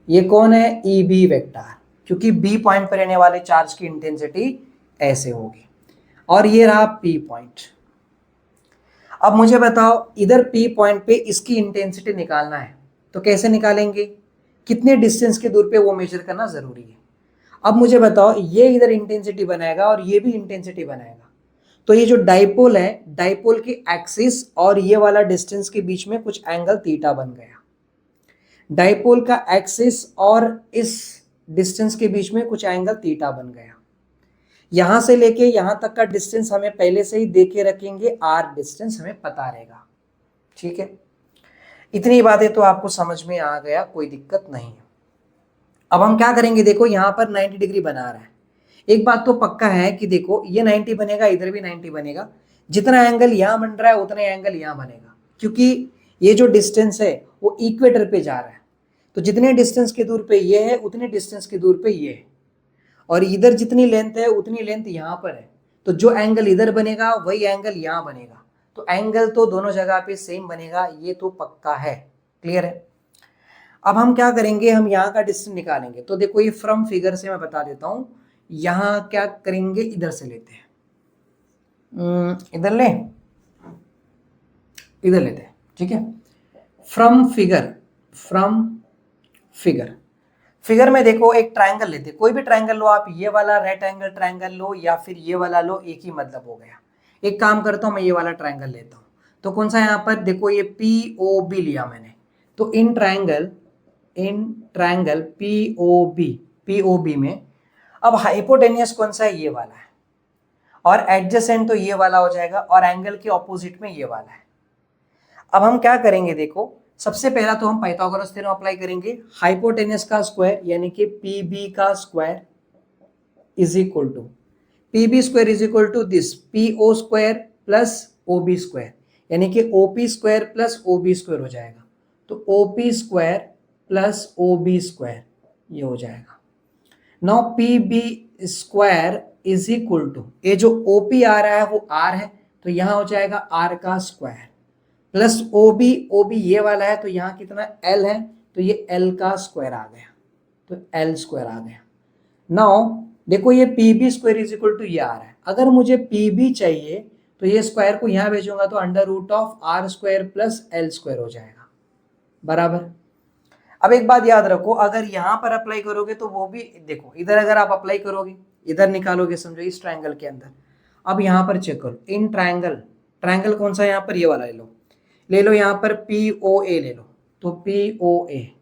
ये कौन है, ई बी वेक्टर, क्योंकि बी पॉइंट पर रहने वाले चार्ज की इंटेंसिटी ऐसे होगी। और ये रहा पी पॉइंट। अब मुझे बताओ, इधर पी पॉइंट पे इसकी इंटेंसिटी निकालना है, तो कैसे निकालेंगे, कितने डिस्टेंस के दूर पे वो मेजर करना जरूरी है। अब मुझे बताओ, ये इधर इंटेंसिटी बनाएगा और ये भी इंटेंसिटी बनाएगा, तो ये जो डाइपोल है, डाइपोल की एक्सिस और ये वाला डिस्टेंस के बीच में कुछ एंगल थीटा बन गया। डाइपोल का एक्सिस और इस डिस्टेंस के बीच में कुछ एंगल थीटा बन गया। यहां से लेके यहां तक का डिस्टेंस हमें पहले से ही दे के रखेंगे, आर डिस्टेंस हमें पता रहेगा। ठीक है, इतनी बातें तो आपको समझ में आ गया, कोई दिक्कत नहीं है। अब हम क्या करेंगे, देखो यहां पर 90 डिग्री बना रहा है। एक बात तो पक्का है कि देखो ये 90 बनेगा, इधर भी 90 बनेगा। जितना एंगल यहां बन रहा है उतना एंगल यहां बनेगा, क्योंकि ये जो डिस्टेंस है वो इक्वेटर पे जा रहा है। तो जितने डिस्टेंस के दूर पे ये है उतने डिस्टेंस के दूर पे ये है, और इधर जितनी लेंथ है उतनी लेंथ यहां पर है। तो जो एंगल इधर बनेगा वही एंगल यहां बनेगा, तो एंगल तो दोनों जगह पे सेम बनेगा, ये तो पक्का है। क्लियर है। अब हम क्या करेंगे, हम यहाँ का डिस्टेंस निकालेंगे। तो देखो ये फ्रॉम फिगर से मैं बता देता हूं, यहाँ क्या करेंगे, इधर से लेते हैं, इधर ले, इधर लेते हैं, ठीक है। From figure, from figure, figure में देखो एक ट्रायंगल लेते, कोई भी ट्रायंगल लो आप, ये वाला रेक्ट एंगल ट्रायंगल लो या फिर ये वाला लो, एक ही मतलब हो गया। एक काम करता हूं, मैं ये वाला ट्रायंगल लेता हूं। तो कौन सा, यहाँ पर देखो ये पी ओ बी लिया मैंने। तो in triangle P O B में अब हाइपोटेनियस कौन सा है, ये वाला है, और एडजेसेंट तो ये वाला हो जाएगा, और एंगल के ऑपोजिट में ये वाला है। अब हम क्या करेंगे, देखो सबसे पहला तो हम पाइथागोरस थ्योरम अप्लाई करेंगे। हाइपोटेनस का स्क्वायर यानी कि पी बी का square is equal to, P B square is equal to this P O square plus O B square, यानी कि O P square plus O B square हो जाएगा। तो O P square plus O B square ये हो जाएगा। Now P B square is equal to, ये जो ओ पी आ रहा है वो आर है, तो यहां हो जाएगा आर का स्क्वायर, प्लस ओ बी ये वाला है, तो यहाँ कितना एल है, तो ये एल का स्क्वायर आ गया, तो एल स्क्वायर आ गया। नाउ देखो ये P B square is equal to ये आ रहा है, अगर मुझे पी बी चाहिए तो ये स्क्वायर को यहाँ भेजूंगा तो under root of are square plus L square हो जाएगा, बराबर। अब एक बात याद रखो, अगर यहाँ पर अप्लाई करोगे तो वो भी देखो, इधर अगर आप अप्लाई करोगे, इधर निकालोगे समझो इस ट्रायंगल के अंदर। अब यहाँ पर चेक करो, इन ट्रायंगल, ट्रायंगल कौन सा है यहाँ पर, ये वाला ले लो यहाँ पर पी ओ ए ले लो, तो पी ओ ए,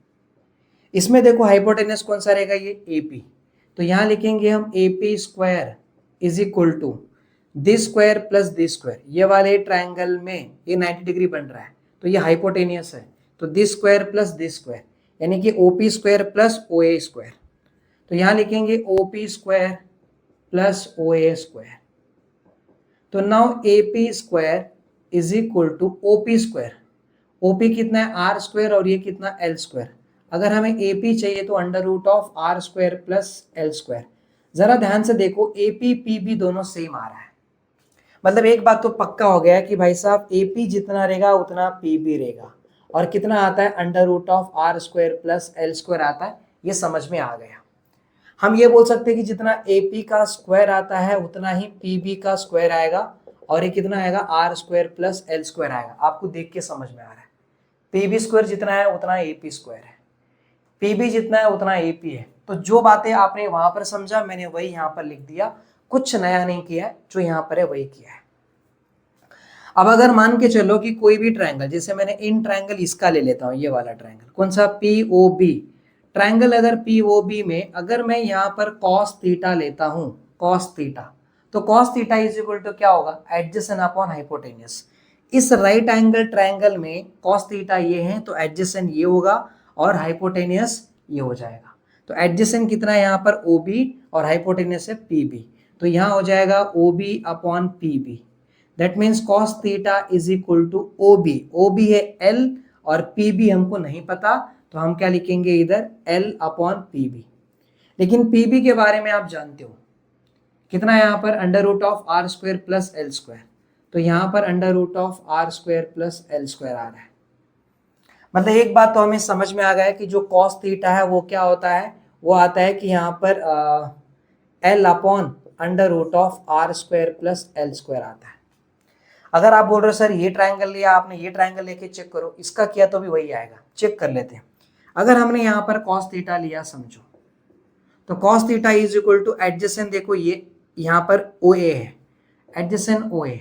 इसमें देखो हाइपोटेनस कौन सा रहेगा, ये ए पी। तो यहाँ लिखेंगे हम A P square is equal to this square plus this square. ये वाले ट्रायंगल में ये 90 डिग्री बन रहा है, तो ये हाइपोटेनियस है, तो this square plus this square, यानी कि O P square plus O A square. तो यहाँ लिखेंगे O P square plus O A square. तो now A P square is equal to O P square, O P कितना है आर स्क्वायर और ये कितना एल स्क्वायर। अगर हमें ए पी चाहिए तो under root of are square plus L square. जरा ध्यान से देखो, ए पी पी बी दोनों सेम आ रहा है, मतलब एक बात तो पक्का हो गया कि भाई साहब ए पी जितना रहेगा उतना पी बी रहेगा, और कितना आता है under root of are square plus L square आता है, ये समझ में आ गया। हम ये बोल सकते हैं कि जितना ए पी का स्क्वायर आता है उतना ही पी बी का स्क्वायर आएगा, और ये कितना आएगा R square plus L square आएगा। आपको देख के समझ में आ रहा है, पी बी स्क्वायर जितना है उतना ए पी स्क्वायर है, पी बी जितना है उतना ए पी है। तो जो बातें आपने वहां पर समझा मैंने वही यहाँ पर लिख दिया, कुछ नया नहीं किया है, जो यहाँ पर है वही किया है। अब अगर मान के चलो कि कोई भी ट्रायंगल, जैसे मैंने इन ट्रायंगल इसका ले लेता हूँ, ये वाला ट्रायंगल कौन सा, पी ओ बी ट्रायंगल। अगर पी ओ बी में अगर मैं यहाँ पर कॉस थीटा लेता हूँ, कॉस थीटा, तो cos theta is equal to क्या होगा, एडजेसेंट अपॉन हाइपोटेनियस। इस राइट एंगल ट्रायंगल में कॉस थीटा ये है तो एडजेसेंट ये होगा, और हाइपोटेनियस ये हो जाएगा। तो एडजेसेंट कितना है यहाँ पर ओ बी, और हाइपोटेनियस है पी बी, तो यहाँ हो जाएगा O B upon P B. That means cos theta is equal to O B, O B है L और पी बी हमको नहीं पता, तो हम क्या लिखेंगे इधर L अपॉन पी बी। लेकिन पी बी के बारे में आप जानते हो कितना है यहाँ पर, under root of are square plus L square, तो यहाँ पर under root of are square plus L square आ रहा है। मतलब एक बात तो हमें समझ में आ गया है कि जो कॉस थीटा है वो क्या होता है, वो आता है कि यहाँ पर L upon under root of are square plus L square आता है। अगर आप बोल रहे हो सर ये ट्राइंगल लिया आपने, ये ट्राइंगल लेके चेक करो, इसका किया तो भी वही आएगा, चेक कर लेते हैं। अगर हमने यहाँ पर कॉस थीटा लिया समझो, तो cos theta is equal two adjacent, देखो ये यहाँ पर ओ ए है, एडजेसेंट ओ ए,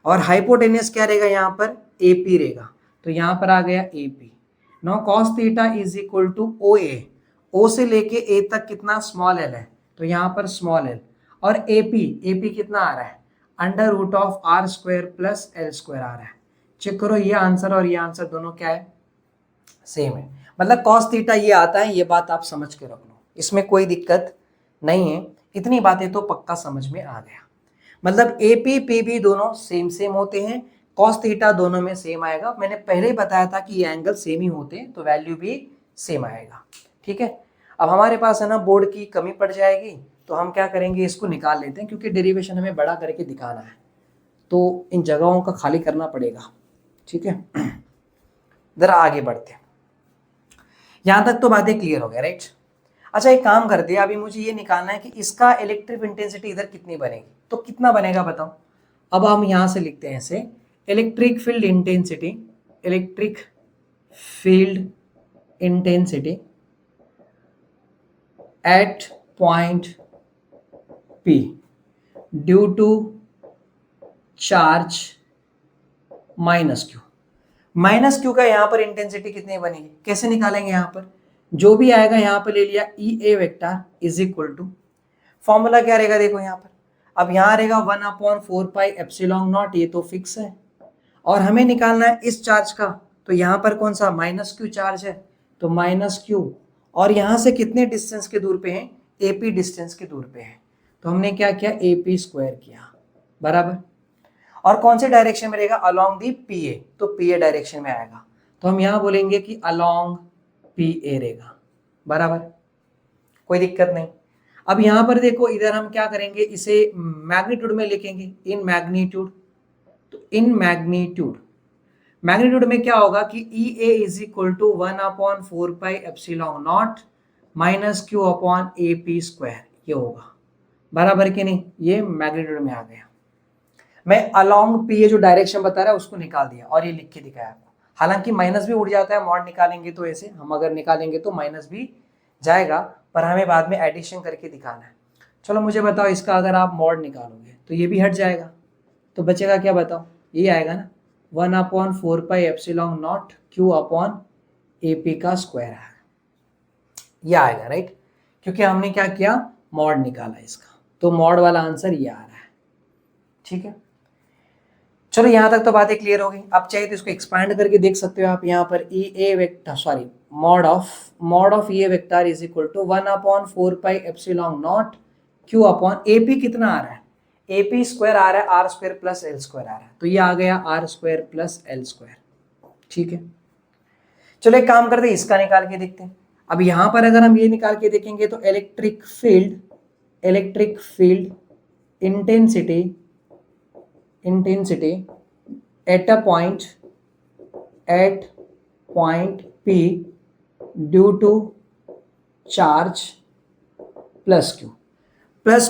और हाइपोटेनियस क्या रहेगा यहाँ पर, ए पी रहेगा, तो यहाँ पर आ गया A P. No cos theta is equal to O A, O से लेके ए तक कितना, स्मॉल एल है, तो यहाँ पर स्मॉल एल, और ए पी कितना आ रहा है, under root of are square plus L square आ रहा है। चेक करो ये आंसर और ये आंसर दोनों क्या है, सेम है। मतलब कॉस थीटा ये आता है, ये बात आप समझ के रख लो, इसमें कोई दिक्कत नहीं है, इतनी बातें तो पक्का समझ में आ गया। मतलब ए पी पी बी दोनों सेम सेम होते हैं, कॉस थीटा दोनों में सेम आएगा। मैंने पहले ही बताया था कि ये एंगल सेम ही होते हैं तो वैल्यू भी सेम आएगा। ठीक है, अब हमारे पास है ना बोर्ड की कमी पड़ जाएगी, तो हम क्या करेंगे, इसको निकाल लेते हैं, क्योंकि डेरिवेशन हमें बड़ा करके दिखाना है तो इन जगहों का खाली करना पड़ेगा। ठीक है, जरा आगे बढ़ते हैं, यहां तक तो बातें क्लियर हो गया, राइट। अच्छा एक काम करते हैं, अभी मुझे ये निकालना है कि इसका इलेक्ट्रिक इंटेंसिटी इधर कितनी बनेगी, तो कितना बनेगा बताओ। अब हम यहां से लिखते हैं ऐसे, electric field intensity, electric field intensity at point P due to charge minus Q। Minus Q का यहाँ पर इंटेंसिटी कितनी बनेगी, कैसे निकालेंगे, यहाँ पर जो भी आएगा यहाँ पर ले लिया, E A vector is equal to, formula क्या रहेगा देखो यहाँ पर, अब यहाँ रहेगा 1/4 एप्सिलॉन नॉट, ये तो फिक्स है, और हमें निकालना है इस चार्ज का, तो यहाँ पर कौन सा, माइनस Q चार्ज है, तो माइनस Q, और यहाँ से कितने डिस्टेंस के दूर पे हैं, AP डिस्टेंस के दूर पे है, तो हमने क्या किया, AP स्क्वायर किया, बराबर। और कौन से डायरेक्शन में रहेगा, अलोंग दी PA, तो PA डायरेक्शन में आएगा, तो हम यहाँ बोलेंगे कि अलोंग PA रहेगा, बराबर, कोई दिक्कत नहीं। अब यहाँ पर देखो, इधर हम क्या करेंगे, इसे मैग्नीट्यूड में लिखेंगे, इन मैग्नीट्यूड, तो इन मैग्नीट्यूड, मैग्नीट्यूड में क्या होगा कि E A is equal to 1/4 epsilon naught minus Q upon A P square, ये होगा, बराबर कि नहीं, ये मैग्नीट्यूड में आ गया। मैं अलोंग पी ए जो डायरेक्शन बता रहा है उसको निकाल दिया और ये लिख के दिखाया आपको, हालांकि माइनस भी उड़ जाता है, मॉड निकालेंगे तो ऐसे, हम अगर निकालेंगे तो माइनस भी जाएगा, पर हमें बाद में एडिशन करके दिखाना है। चलो मुझे बताओ, इसका अगर आप मॉड निकालोगे तो ये भी हट जाएगा, तो बचेगा क्या बताओ, ये आएगा ना 1/4 epsilon naught Q upon A P का स्क्वायर है, ये आएगा, राइट, क्योंकि हमने क्या किया, मॉड निकाला इसका, तो मॉड वाला आंसर ये आ रहा है। ठीक है, चलो यहां तक तो बातें क्लियर हो गई। अब चाहिए तो इसको एक्सपांड करके देख सकते हो आप, यहाँ पर E A vector, sorry mod of E A vector is equal to 1/4 epsilon naught Q upon A P, कितना आ रहा है, ए पी स्क्वायर आ रहा है, are square plus L square आ रहा है, तो ये आ गया r square plus L square. ठीक है, चलो एक काम करते हैं, इसका निकाल के देखते हैं। अब यहां पर अगर हम ये निकाल के देखेंगे तो electric field intensity at point P due to charge plus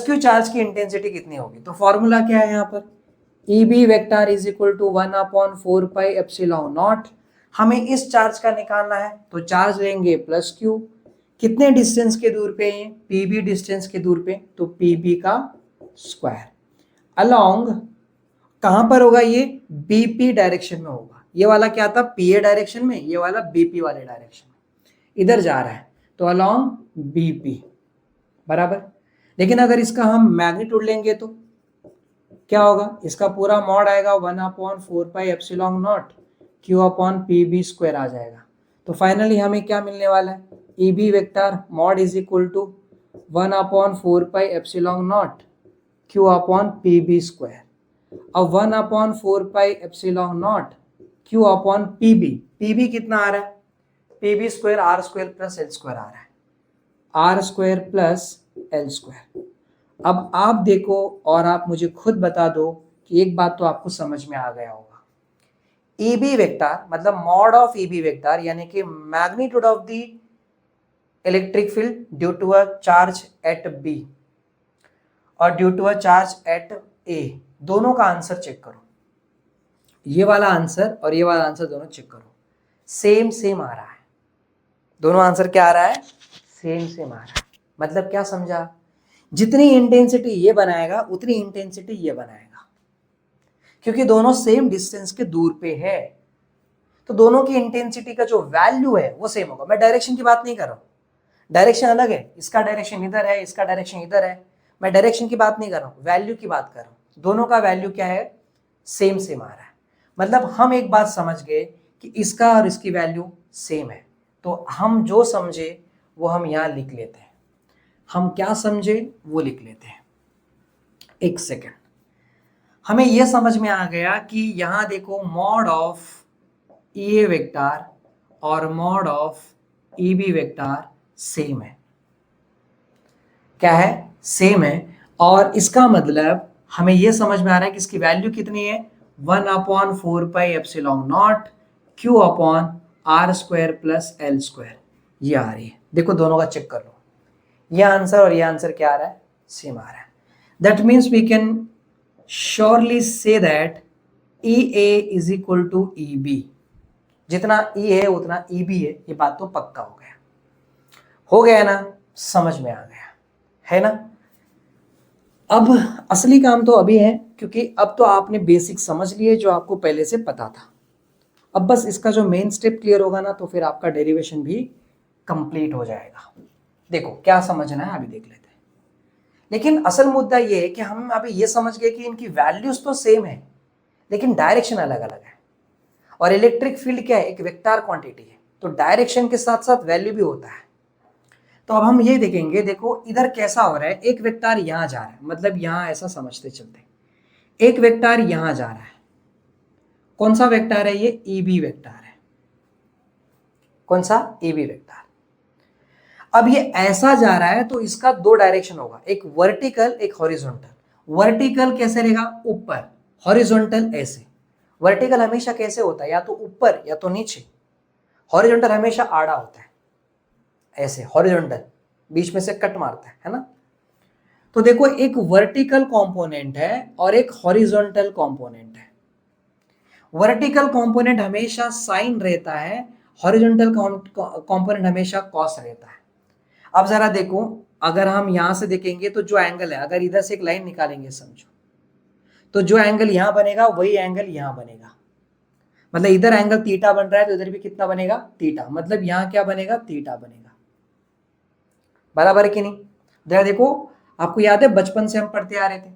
Q charge की इंटेंसिटी कितनी होगी, तो फॉर्मूला क्या है यहाँ पर, E B vector is equal to 1/4 epsilon naught, हमें इस चार्ज का निकालना है, तो चार्ज लेंगे प्लस Q, कितने डिस्टेंस के दूर पे है, PB डिस्टेंस के दूर पे, तो PB का स्क्वायर, अलोंग कहां पर होगा, ये BP डायरेक्शन में होगा, ये वाला क्या था, PA डायरेक्शन में, ये वाला BP वाले डायरेक्शन में, इधर जा रहा है, तो अलोंग BP, बराबर। लेकिन अगर इसका हम मैग्नीट्यूड लेंगे तो क्या होगा, इसका पूरा मॉड आएगा 1/4 epsilon naught Q upon PB square आ जाएगा, तो फाइनली हमें क्या मिलने वाला है, EB vector mod is equal to 1/4 epsilon naught Q upon PB square. अब 1/4 epsilon naught Q upon PB कितना आ रहा है, PB square r square plus L square आ रहा है, are square plus L square. अब आप देखो और आप मुझे खुद बता दो कि एक बात तो आपको समझ में आ गया होगा, ईबी वेक्टर मतलब मॉड ऑफ ईबी वेक्टर यानी कि magnitude of the electric field due to a charge at B और due to a charge at A, दोनों का आंसर चेक करो। ये वाला आंसर और ये वाला आंसर दोनों चेक करो, सेम सेम आ रहा है। दोनों आंसर क्या आ रहा है? सेम सेम आ रहा है। मतलब क्या समझा? जितनी इंटेंसिटी ये बनाएगा उतनी इंटेंसिटी ये बनाएगा, क्योंकि दोनों सेम डिस्टेंस के दूर पे है, तो दोनों की इंटेंसिटी का जो वैल्यू है वो सेम होगा। मैं डायरेक्शन की बात नहीं कर रहा हूं, डायरेक्शन अलग है, इसका डायरेक्शन इधर है, इसका डायरेक्शन इधर है, मैं डायरेक्शन की बात नहीं कर रहा हूं, वैल्यू की बात कर रहा हूं। दोनों का वैल्यू क्या है? सेम सेम आ रहा है। मतलब हम एक बात समझ गए कि इसका और इसकी वैल्यू सेम है, तो हम जो समझे वो हम यहां लिख लेते हैं। हम क्या समझे वो लिख लेते हैं। एक सेकेंड, हमें यह समझ में आ गया कि यहां देखो mod of E A vector और mod of E B vector same है। क्या है? सेम है। और इसका मतलब हमें यह समझ में आ रहा है कि इसकी वैल्यू कितनी है? 1/4πε0 Q upon R square plus L square, ये आ रही है। देखो दोनों का चेक कर लो, ये आंसर और ये आंसर क्या आ रहा है? सेम आ रहा है। That means we can surely say that E A is equal to E B. जितना ई है उतना ई बी है, ये बात तो पक्का हो गया ना? समझ में आ गया है ना? अब असली काम तो अभी है, क्योंकि अब तो आपने बेसिक समझ लिए जो आपको पहले से पता था। अब बस इसका जो मेन स्टेप क्लियर होगा ना, तो फिर आपका डेरिवेशन भी कंप्लीट हो जाएगा। देखो क्या समझना है अभी देख लेते हैं। लेकिन असल मुद्दा ये है कि हम अभी ये समझ गए कि इनकी वैल्यूज तो सेम है लेकिन डायरेक्शन अलग अलग है। और इलेक्ट्रिक फील्ड क्या है? एक वेक्टर क्वांटिटी है, तो डायरेक्शन के साथ साथ वैल्यू भी होता है। तो अब हम ये देखेंगे, देखो इधर कैसा हो रहा है, एक वेक्टर यहां जा रहा है, मतलब यहां ऐसा समझते चलते, एक वेक्टर यहां जा रहा है। कौन सा वेक्टर है ये? ईबी वेक्टर है। कौन सा? EB vector. अब ये ऐसा जा रहा है तो इसका दो डायरेक्शन होगा, एक वर्टिकल एक हॉरिजॉन्टल। वर्टिकल कैसे रहेगा? ऊपर, हॉरिजॉन्टल ऐसे। वर्टिकल हमेशा कैसे होता है? या तो ऊपर या तो नीचे। हॉरिजॉन्टल हमेशा आड़ा होता है, ऐसे हॉरिजॉन्टल बीच में से कट मारता है ना? तो देखो एक वर्टिकल कंपोनेंट है और एक हॉरिजॉन्टल कंपोनेंट है। वर्टिकल कंपोनेंट हमेशा साइन रहता है, हॉरिजॉन्टल कंपोनेंट हमेशा कॉस रहता है। अब जरा देखो, अगर हम यहां से देखेंगे तो जो एंगल है, अगर इधर से एक लाइन निकालेंगे समझो, तो जो एंगल यहां बनेगा वही एंगल यहां बनेगा। मतलब इधर एंगल थीटा बन रहा है तो इधर भी कितना बनेगा? थीटा। मतलब यहां क्या बनेगा? थीटा बनेगा। बराबर है कि नहीं? जरा देखो, आपको याद है बचपन से हम पढ़ते आ रहे थे,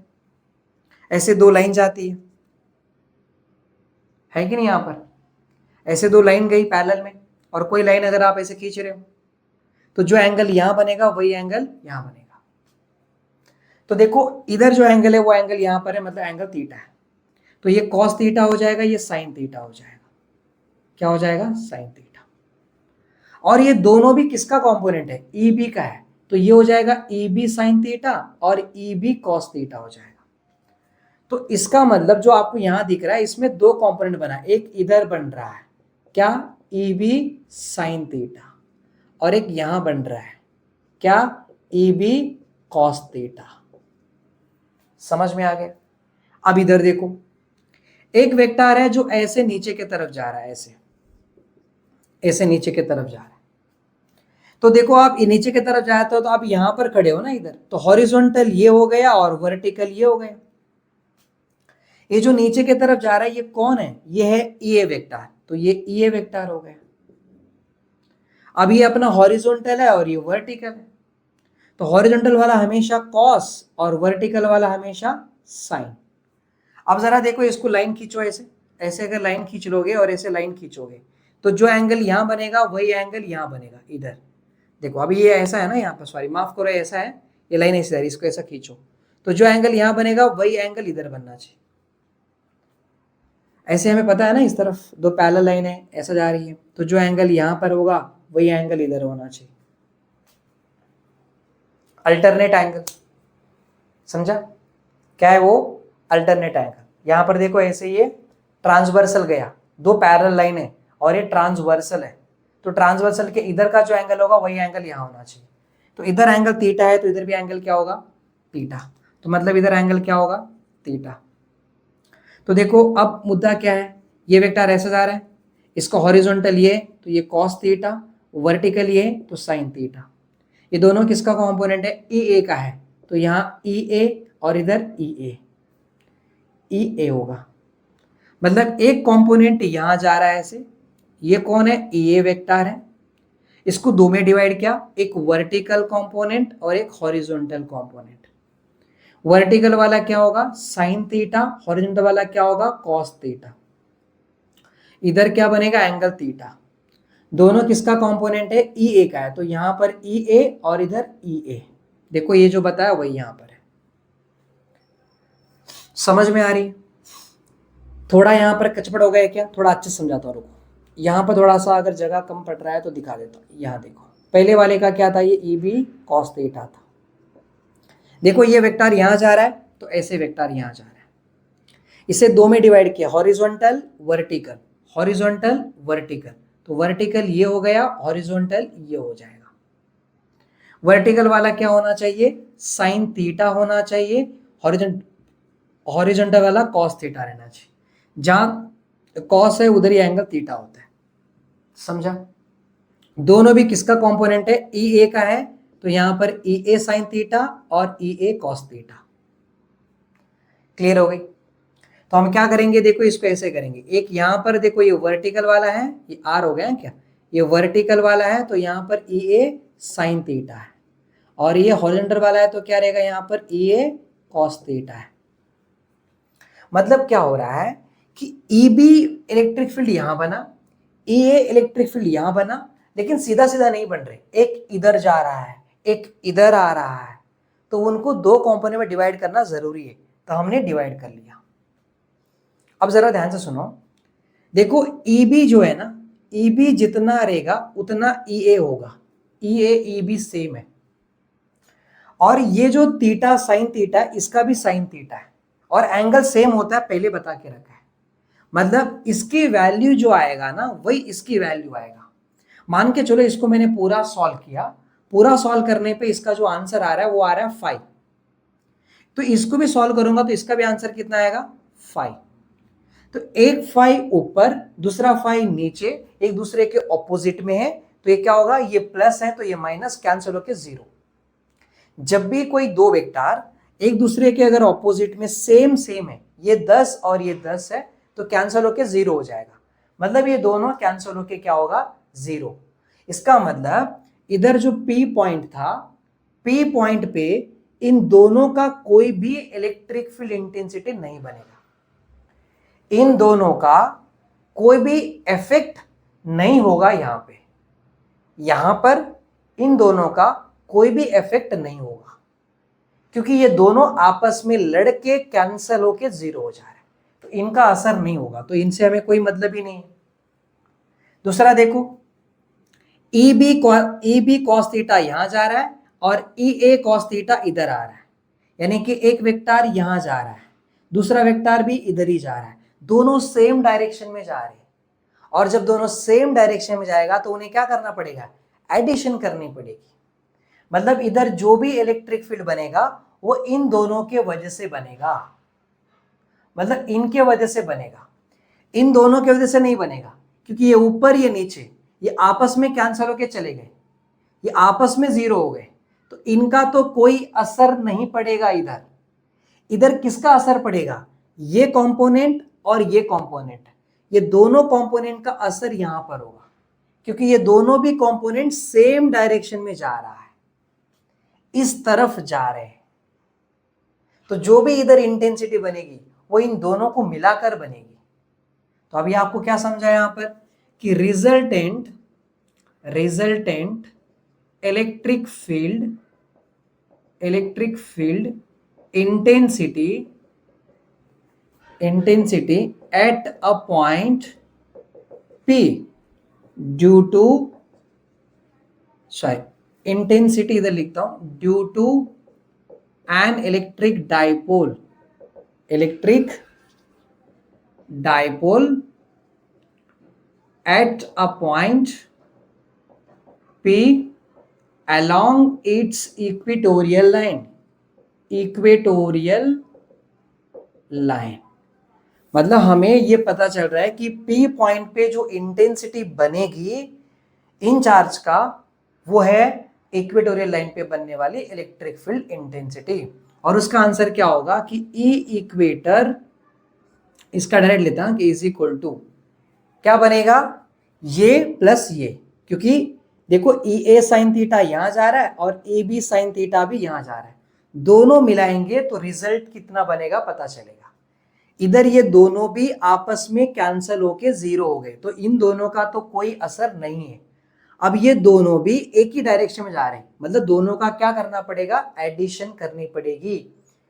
ऐसे दो लाइन जाती है कि नहीं? यहां पर ऐसे दो लाइन गई पैरेलल में, और कोई लाइन अगर आप ऐसे खींच रहे हो तो जो एंगल यहां बनेगा वही एंगल यहां बनेगा। तो देखो इधर जो एंगल है वो एंगल यहां पर है, मतलब एंगल थीटा है। तो ये कॉस थीटा हो जाएगा, ये साइन थीटा हो जाएगा। क्या हो जाएगा? Sine theta. और ये दोनों भी किसका कंपोनेंट है? ईबी का है, तो ये हो जाएगा ईबी साइन थीटा और ईबी कॉस थीटा हो जाएगा। तो इसका मतलब जो आपको यहां दिख रहा है इसमें दो कंपोनेंट बना है, एक इधर बन रहा है क्या? ईबी साइन थीटा, और एक यहां बन रहा है क्या? EB cos theta. समझ में आ गया? अब इधर देखो, एक वेक्टर है जो ऐसे नीचे की तरफ जा रहा है, ऐसे ऐसे नीचे की तरफ जा रहा है। तो देखो आप नीचे की तरफ जाते हो तो आप यहां पर खड़े हो ना इधर, तो हॉरिजॉन्टल ये हो गया और वर्टिकल ये हो गया। ये जो नीचे की तरफ जा रहा है ये कौन है? ये है ई ए वेक्टर, तो ये ई ए वेक्टर हो गया। अब ये अपना हॉरिजॉन्टल है और ये वर्टिकल है, तो हॉरिजॉन्टल वाला हमेशा कॉस और वर्टिकल वाला हमेशा साइन। अब जरा देखो इसको लाइन खींचो, ऐसे ऐसे अगर लाइन खींच लोगे और ऐसे लाइन खींचोगे तो जो एंगल यहां बनेगा वही एंगल यहां बनेगा इधर। देखो अभी ये ऐसा है ना, यहाँ पर सॉरी माफ करो, ऐसा है, ये लाइन ऐसे है, इसको ऐसा खींचो तो जो एंगल यहां बनेगा वही एंगल इधर बनना चाहिए। ऐसे हमें पता है ना, इस तरफ दो पैरेलल लाइन है ऐसा जा रही है, तो जो एंगल यहां पर होगा वही एंगल इधर होना चाहिए। अल्टरनेट एंगल, समझा क्या है वो? Alternate angle. यहां पर देखो ऐसे ये ट्रांसवर्सल गया, दो पैरेलल लाइन है और ये ट्रांसवर्सल है, तो ट्रांसवर्सल के इधर का जो एंगल होगा वही एंगल यहां होना चाहिए। तो इधर एंगल थीटा है तो इधर भी एंगल क्या होगा? थीटा। तो मतलब इधर एंगल क्या होगा? थीटा। तो देखो अब मुद्दा क्या है, ये वेक्टर ऐसे जा रहा है, इसका हॉरिजॉन्टल ये तो ये कॉस थीटा, वर्टिकल ये तो साइन थीटा। ये दोनों किसका कंपोनेंट है? ई ए का है, तो यहाँ ई ए और इधर ई ए होगा। मतलब एक कंपोनेंट यहां जा रहा है ऐसे, ये कौन है? ई ए वेक्टर है। इसको दो में डिवाइड किया, एक वर्टिकल कंपोनेंट और एक हॉरिजॉन्टल कंपोनेंट। वर्टिकल वाला क्या होगा? साइन थीटा, हॉरिजॉन्टल वाला क्या होगा? Cos theta. इधर क्या बनेगा? Angle theta. दोनों किसका कंपोनेंट है? ई ए का है, तो यहां पर ई ए और इधर ई ए। देखो ये जो बताया वही यहां पर है। समझ में आ रही है? थोड़ा यहां पर कचपड़ हो गया क्या? थोड़ा अच्छे से समझाता हूं, रुको। यहां पर थोड़ा सा अगर जगह कम पड़ रहा है तो दिखा देता हूं। यहां देखो, पहले वाले का क्या था? ये ई बी कॉस थीटा था। देखो ये वेक्टर यहां जा रहा है तो ऐसे वेक्टर यहां जा रहा है, इसे दो में डिवाइड किया, हॉरिजॉन्टल वर्टिकल, हॉरिजॉन्टल वर्टिकल। तो वर्टिकल ये हो गया, हॉरिजॉन्टल ये हो जाएगा। वर्टिकल वाला क्या होना चाहिए? साइन थीटा होना चाहिए। हॉरिजॉन्टल वाला कॉस थीटा रहना चाहिए। जहां कॉस है उधर ही एंगल थीटा होता है, समझा? दोनों भी किसका कंपोनेंट है? ई ए का है, तो यहां पर ई ए साइन थीटा और ई ए कॉस थीटा। क्लियर हो गई? तो हम क्या करेंगे, देखो इसको ऐसे करेंगे, एक यहां पर देखो ये वर्टिकल वाला है, ये आर हो गया है क्या? ये वर्टिकल वाला है तो यहां पर ई ए साइन थीटा है, और ये हॉरिजॉन्टल वाला है तो क्या रहेगा? यहां पर ई ए कॉस थीटा है। मतलब क्या हो रहा है कि ई बी इलेक्ट्रिक फील्ड यहां बना, ई ए इलेक्ट्रिक फील्ड यहां बना, लेकिन सीधा सीधा नहीं बन रहे, एक इधर जा रहा है एक इधर आ रहा है, तो उनको दो कंपोनेंट में डिवाइड करना जरूरी है, तो हमने डिवाइड कर लिया। अब जरा ध्यान से सुनो, देखो ई बी जो है ना, ई बी जितना रहेगा उतना ई ए होगा, ई ए ई बी सेम है, और ये जो थीटा साइन थीटा इसका भी साइन थीटा है, और एंगल सेम होता है, पहले बता के रखा है। मतलब इसकी वैल्यू जो आएगा ना वही इसकी वैल्यू आएगा। मान के चलो इसको मैंने पूरा सॉल्व किया, पूरा सॉल्व करने पे इसका जो आंसर आ रहा है वो आ रहा है 5, तो इसको भी सॉल्व करूंगा तो इसका भी आंसर कितना आएगा? 5। तो एक 5 ऊपर दूसरा 5 नीचे, एक दूसरे के ऑपोजिट में है, तो ये क्या होगा? ये प्लस है तो ये माइनस कैंसिल होकर 0। जब भी कोई दो वेक्टर एक दूसरे के अगर ऑपोजिट में सेम है, ये 10 और ये 10 है, तो कैंसिल होके 0 हो जाएगा। मतलब ये दोनों कैंसिल होके क्या होगा? 0। इसका मतलब इधर जो P पॉइंट था, P पॉइंट पे इन दोनों का कोई भी इलेक्ट्रिक फील्ड इंटेंसिटी नहीं बनेगा, इन दोनों का कोई भी इफेक्ट नहीं होगा यहां पर इन दोनों का कोई भी इफेक्ट नहीं होगा, क्योंकि ये दोनों आपस में लड़के कैंसिल होके 0 हो जा रहे हैं, तो इनका असर नहीं होगा, तो इनसे हमें कोई मतलब ही नहीं। दूसरा देखो, ई बी कॉस थीटा यहां जा रहा है और ई ए कॉस थीटा इधर आ रहा है, यानी कि एक वेक्टर यहां जा रहा है, दूसरा वेक्टर भी इधर ही जा रहा है, दोनों सेम डायरेक्शन में जा रहे हैं, और जब दोनों सेम डायरेक्शन में जाएगा तो उन्हें क्या करना पड़ेगा? एडिशन करनी पड़ेगी। मतलब इधर जो भी इलेक्ट्रिक फील्ड बनेगा वो इन दोनों के वजह से बनेगा, मतलब इनके वजह से बनेगा, इन दोनों के वजह से नहीं बनेगा, क्योंकि ये ऊपर ये नीचे ये आपस में कैंसिल होके चले गए, ये आपस में 0 हो गए, तो इनका तो कोई असर नहीं पड़ेगा। इधर इधर किसका असर पड़ेगा? ये कंपोनेंट और ये कंपोनेंट, ये दोनों कंपोनेंट का असर यहां पर होगा, क्योंकि ये दोनों भी कंपोनेंट सेम डायरेक्शन में जा रहा है, इस तरफ जा रहे हैं, तो जो भी इधर इंटेंसिटी बनेगी वो इन दोनों को मिलाकर बनेगी। तो अभी आपको क्या समझा यहां पर कि resultant electric field intensity at a point P due to intensity इधर लिखता हूं, due to an electric dipole at a point P along its equatorial line मतलब हमें ये पता चल रहा है कि P पॉइंट पे जो इंटेंसिटी बनेगी इन चार्ज का वो है इक्वेटोरियल लाइन पे बनने वाली इलेक्ट्रिक फील्ड इंटेंसिटी। और उसका आंसर क्या होगा कि E इक्वेटर, इसका डायरेक्ट लेता हूं कि इज इक्वल टू क्या बनेगा, ये प्लस ये, क्योंकि देखो ई ए साइन थीटा यहां जा रहा है और ए बी साइन थीटा भी यहां जा रहा है, दोनों मिलाएंगे तो रिजल्ट कितना बनेगा पता चलेगा। इधर ये दोनों भी आपस में कैंसिल होके 0 हो गए, तो इन दोनों का तो कोई असर नहीं है। अब ये दोनों भी एक ही डायरेक्शन में जा रहे हैं, मतलब दोनों का क्या करना पड़ेगा, एडिशन करनी पड़ेगी,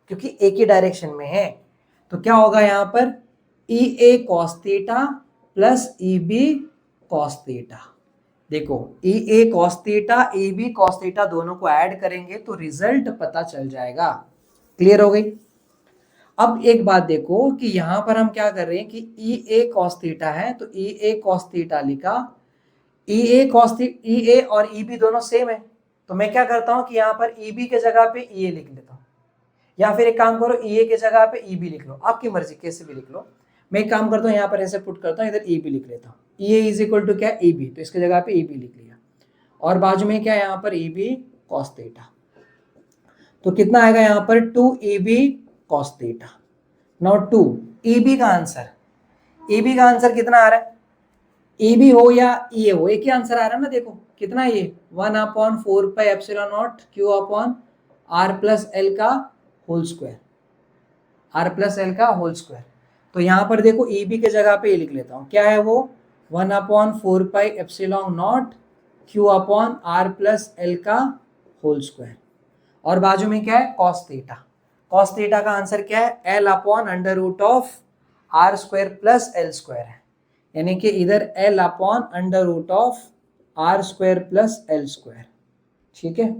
क्योंकि एक ही डायरेक्शन में है। तो क्या होगा यहाँ पर, E A cos theta plus E B cos theta. देखो E A cos theta A B cos theta दोनों को ऐड करेंगे तो रिजल्ट पता चल जाएगा। क्लियर हो गई। अब एक बात देखो कि यहां पर हम क्या कर रहे हैं कि ई ए कॉस थीटा है तो ई ए कॉस थीटा लिखा, ई ए कॉस ई ए और ई बी दोनों सेम है, तो मैं क्या करता हूं कि यहां पर ई बी के जगह पे ई ए लिख लेता हूं, या फिर एक काम करो ई ए के जगह पे ई बी लिख लो, आपकी मर्जी कैसे भी लिख लो। मैं एक काम करता हूँ यहाँ पर ऐसे पुट करता हूँ, इधर ई बी लिख लेता हूँ, ई ए इज इक्वल टू क्या, ई बी, तो इसके जगह पे ई बी लिख लिया, और बाजू में क्या है यहाँ पर ई बी कॉस थीटा, तो कितना आएगा यहाँ पर 2 E B cos theta. Now 2 E B का आंसर, ई बी का आंसर कितना आ रहा है, ई बी हो या ई ए हो एक ही आंसर आ रहा है ना। देखो कितना ये 1/4 epsilon naught Q upon are plus L का whole square, are plus L का होल स्क्वायर। तो यहाँ पर देखो ई बी के जगह पे ये लिख लेता हूँ, क्या है वो 1/4 epsilon naught Q upon are plus L का होल स्क्वायर, और बाजू में क्या है कॉस थीटा। कॉस थीटा का आंसर क्या है, L upon under root of are square plus L square है, यानी कि इधर L upon under root of are square plus L square. ठीक है,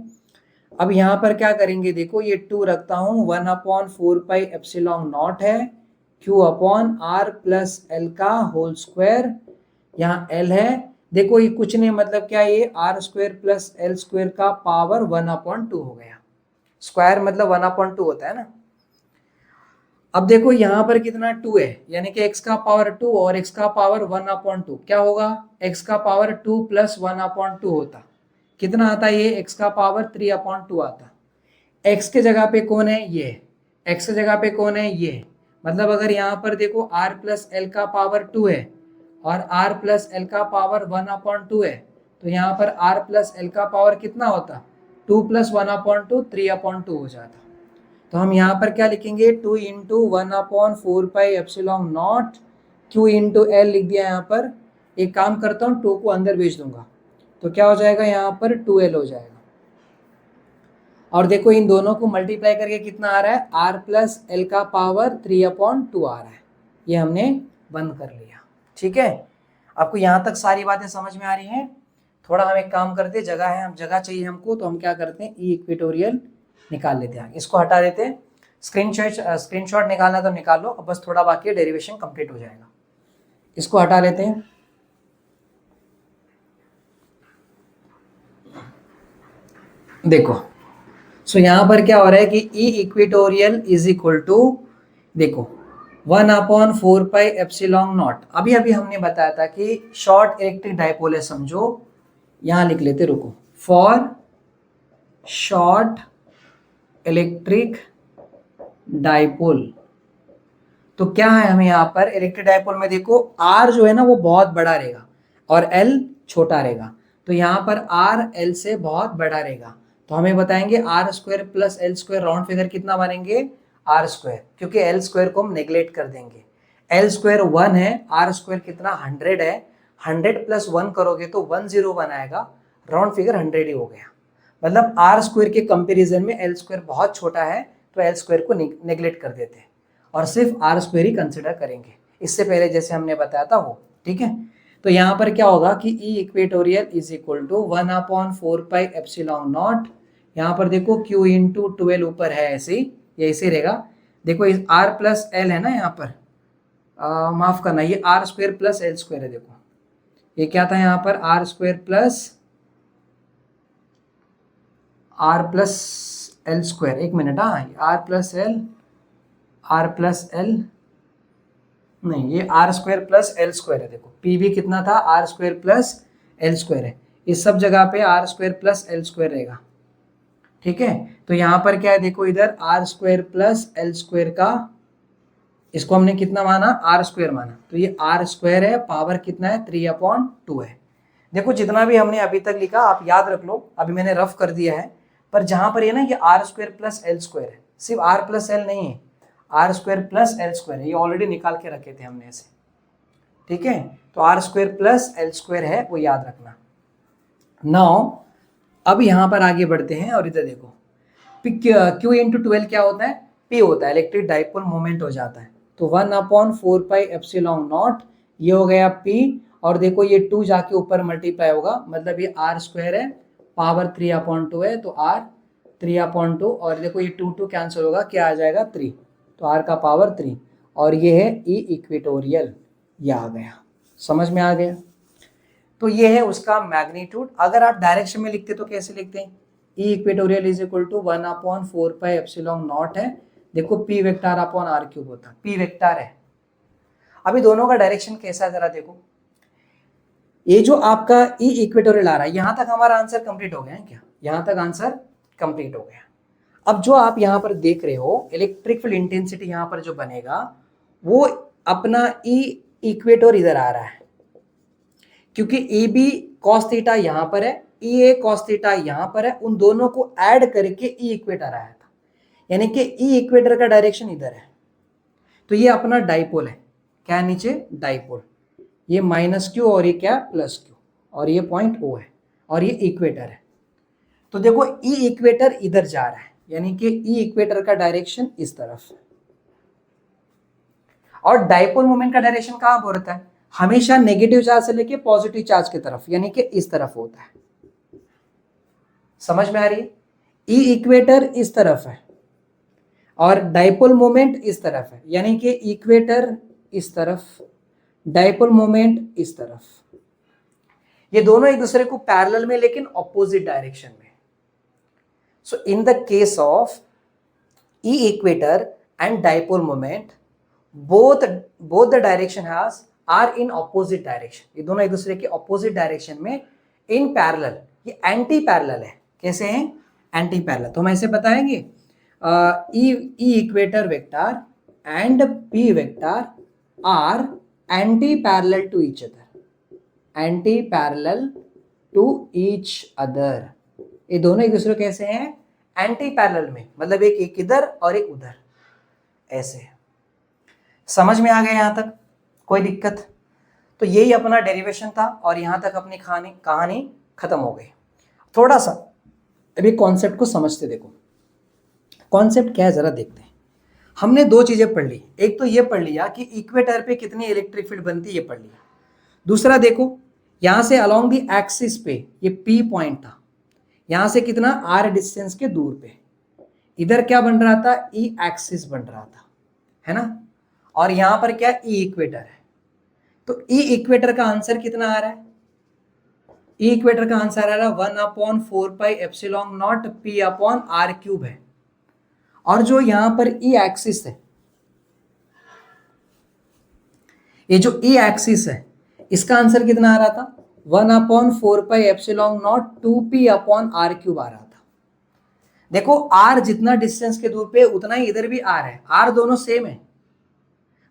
अब यहाँ पर क्या करेंगे, देखो ये 2 रखता हूँ, 1/4 एप्सिलॉन नॉट है Q upon are plus L का होल स्क्वायर, यहाँ एल है, देखो ये कुछ नहीं मतलब क्या, ये R square plus L square का पावर 1/2 हो गया, स्क्वायर मतलब 1/2 होता है ना। अब देखो यहाँ पर कितना 2 है, यानी कि x का पावर 2 और x का पावर 1/2 क्या होगा, x का पावर 2 प्लस 1/2 होता, कितना आता है ये, x का पावर 3/2 आता। x के जगह पे कौन है, ये x के जगह पे कौन है, ये, मतलब अगर यहाँ पर देखो r प्लस एल का पावर 2 है और r प्लस एल का पावर 1/2 है, तो यहाँ पर r प्लस एल का पावर कितना होता, 2 प्लस 1/2 3/2 हो जाता। तो हम यहाँ पर क्या लिखेंगे, 2 into 1/4 epsilon naught Q into L लिख दिया यहाँ पर। एक काम करता हूँ 2 को अंदर भेज दूंगा, तो क्या हो जाएगा यहाँ पर 2l हो जाएगा, और देखो इन दोनों को मल्टीप्लाई करके कितना आ रहा है, r प्लस एल का पावर 3/2 आ रहा है, ये हमने बंद कर लिया। ठीक है, आपको यहाँ तक सारी बातें समझ में आ रही हैं। थोड़ा हम एक काम करते हैं, जगह है, हम जगह चाहिए हमको, तो हम क्या करते हैं, ई इक्वेटोरियल निकाल लेते हैं, इसको हटा देते हैं। स्क्रीनशॉट निकालना तो निकाल लो, अब बस थोड़ा बाकी है, डेरिवेशन कंप्लीट हो जाएगा। इसको हटा लेते हैं, देखो सो यहाँ पर क्या हो रहा है कि ई इक्वेटोरियल इज इक्वल टू, देखो 1/4 एप्सिलॉन नॉट, अभी अभी हमने बताया था कि शॉर्ट इलेक्ट्रिक डाइपोल है, समझो यहाँ लिख लेते, रुको, फॉर शॉर्ट इलेक्ट्रिक डाइपोल। तो क्या है हमें यहाँ पर इलेक्ट्रिक डाइपोल में देखो R जो है ना वो बहुत बड़ा रहेगा और L छोटा रहेगा, तो यहाँ पर R L से बहुत बड़ा रहेगा, तो हमें बताएंगे R square plus L square, round figure कितना बनेंगे, आर स्क्वायर, क्योंकि एल स्क्वायर को हम नेग्लेक्ट कर देंगे। एल स्क्वायर 1 है, आर स्क्वायर कितना 100 है, 100 प्लस 1 करोगे तो 101 आएगा, राउंड फिगर 100 ही हो गया। मतलब आर स्क्वायर के कंपेरिजन में एल स्क्वायर बहुत छोटा है, तो एल स्क्वायर को नेग्लेक्ट कर देते हैं और सिर्फ आर स्क्वायर ही कंसिडर करेंगे, इससे पहले जैसे हमने बताया था वो। ठीक है, तो यहाँ पर क्या होगा कि ई इक्वेटोरियल इज इक्वल टू 1/4πε0। यहाँ पर देखो Q इंटू 12 ऊपर है, ऐसे ही ये ऐसे रहेगा। देखो इस R प्लस एल है ना, यहाँ पर माफ करना, ये R square plus L square है। देखो ये क्या था यहाँ पर, R square plus R plus L square. एक मिनट, हाँ आर प्लस एल नहीं, ये R square plus L square है। देखो पी भी कितना था, R square plus L square है। इस सब जगह पे R square plus L square रहेगा, ठीक है। तो यहाँ पर क्या है, देखो इधर R square plus L square का, इसको हमने कितना माना, आर स्क्वायर माना, तो ये आर स्क्वायर है, पावर कितना है 3/2 है। देखो जितना भी हमने अभी तक लिखा आप याद रख लो, अभी मैंने रफ कर दिया है, पर जहां पर ये ना ये R square plus L square है, सिर्फ आर प्लस एल नहीं है, are square plus L square है, ये ऑलरेडी निकाल के रखे थे हमने ऐसे, ठीक है। तो R square plus L square है, वो याद रखना। नाउ अब यहां पर आगे बढ़ते हैं और इधर देखो Q इंटू 12 क्या होता है, P होता है, इलेक्ट्रिक डाइपोल मोमेंट हो जाता है। तो 1/4πε0 ये हो गया P, और देखो ये 2 जाके ऊपर मल्टीप्लाई होगा, मतलब ये आर स्क्वायर है, पावर 3/2 है, तो आर 3/2, और देखो ये 2 कैंसिल होगा, क्या आ जाएगा 3, तो आर का पावर 3, और ये है ई इक्वेटोरियल, ये आ गया, समझ में आ गया। तो ये है उसका मैग्नीट्यूड। अगर आप डायरेक्शन में लिखते तो कैसे लिखते हैं, E equatorial is equal to 1/4πε0 है, देखो P vector upon are cube होता, पी वेक्टर है। अभी दोनों का डायरेक्शन कैसा है जरा देखो, ये जो आपका ई इक्वेटोरियल आ रहा है, यहां तक हमारा आंसर कंप्लीट हो गया है क्या, यहां तक आंसर कंप्लीट हो गया। अब जो आप यहां पर देख रहे हो इलेक्ट्रिक फील्ड इंटेंसिटी यहां पर जो बनेगा, वो अपना ई इक्वेटर इधर आ रहा है, क्योंकि ए बी कॉस थीटा यहां पर है, ई ए कॉस थीटा यहां पर है, उन दोनों को ऐड करके ई इक्वेटर आया था, यानी कि ई इक्वेटर का डायरेक्शन इधर है। तो ये अपना डाइपोल है, क्या है नीचे डाइपोल, ये माइनस क्यू और ये क्या प्लस क्यू, और ये पॉइंट ओ है, और ये इक्वेटर है। तो देखो ई इक्वेटर इधर जा रहा है, यानी कि ई इक्वेटर का डायरेक्शन इस तरफ, और डाइपोल मोमेंट का डायरेक्शन कहां पर होता है, हमेशा नेगेटिव चार्ज से लेके पॉजिटिव चार्ज की तरफ, यानी कि इस तरफ होता है। समझ में आ रही है, ई इक्वेटर इस तरफ है और डाइपोल मोमेंट इस तरफ है, यानी कि इक्वेटर इस तरफ, डाइपोल मोमेंट इस तरफ, ये दोनों एक दूसरे को पैरेलल में लेकिन ऑपोजिट डायरेक्शन में। So in the case of E equator and dipole moment, both the direction are in opposite direction, ये दोनों एक दूसरे के ऑपोजिट डायरेक्शन में इन पैरेलल, ये एंटी पैरेलल है। कैसे हैं, एंटी पैरेलल, तो हम ऐसे बताएंगे E equator vector and P vector are anti parallel to each other, anti parallel to each other, ये दोनों एक दूसरे कैसे हैं, एंटी पैरेलल में, मतलब एक इधर और एक उधर, ऐसे। समझ में आ गया यहां तक, कोई दिक्कत? तो यही अपना डेरिवेशन था, और यहां तक अपनी कहानी खत्म हो गई। थोड़ा सा अभी कॉन्सेप्ट को समझते, देखो कॉन्सेप्ट क्या है जरा देखते हैं। हमने दो चीजें पढ़ ली, एक तो ये पढ़ लिया कि इक्वेटर पे कितनी इलेक्ट्रिक फील्ड बनती है, ये पढ़ लिया। दूसरा देखो यहां से अलोंग दी एक्सिस पे ये पी पॉइंट था, यहां से कितना आर डिस्टेंस के दूर पे, इधर क्या बन रहा था, ई एक्सिस बन रहा था, है ना, और यहां पर क्या ई इक्वेटर है। तो ई इक्वेटर का आंसर कितना आ रहा है, ई इक्वेटर का आंसर आ रहा है 1/4πε0 पी अपॉन आर क्यूब है, और जो यहां पर ई एक्सिस है, ये जो ई एक्सिस है, इसका आंसर कितना आ रहा था, 1/4πε0 2p अपॉन आर क्यूब आ रहा था। देखो आर जितना डिस्टेंस के दूर पे उतना ही इधर भी आर है, आर दोनों सेम है,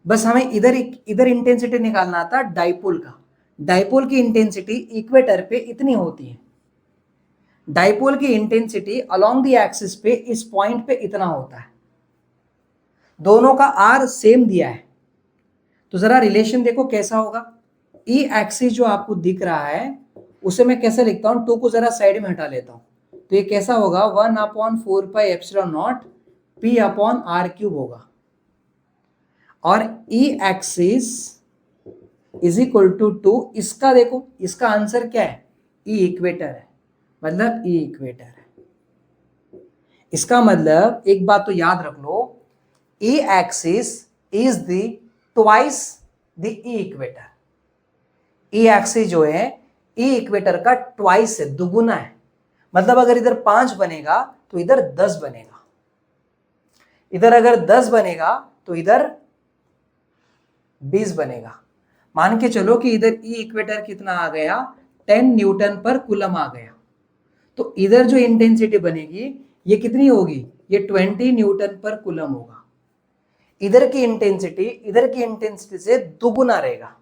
बस हमें इधर इंटेंसिटी निकालना था डाइपोल का। डाइपोल की इंटेंसिटी इक्वेटर पे इतनी होती है, डाइपोल की इंटेंसिटी अलोंग द एक्सिस पे इस पॉइंट पे इतना होता है, दोनों का आर सेम दिया है। तो जरा रिलेशन देखो कैसा होगा, ई एक्सिस जो आपको दिख रहा है उसे मैं कैसे लिखता हूं, 2 को जरा साइड में हटा लेता हूं, तो ये कैसा होगा 1/4πε0 पी अपॉन आर क्यूब होगा, और E axis is equal to 2। इसका देखो, इसका आंसर क्या है, ई इक्वेटर है, मतलब ई इक्वेटर है। इसका मतलब एक बात तो याद रख लो, E axis is the twice the E equator. E axis जो है ई इक्वेटर का ट्वाइस है, दुगुना है। मतलब अगर इधर 5 बनेगा तो इधर 10 बनेगा, इधर अगर 10 बनेगा तो इधर 20 बनेगा। मान के चलो कि इधर ई इक्वेटर कितना आ गया, 10 न्यूटन पर कूलम आ गया, तो इधर जो इंटेंसिटी बनेगी ये कितनी होगी, ये 20 न्यूटन पर कूलम होगा। इधर की इंटेंसिटी से दुगुना रहेगा।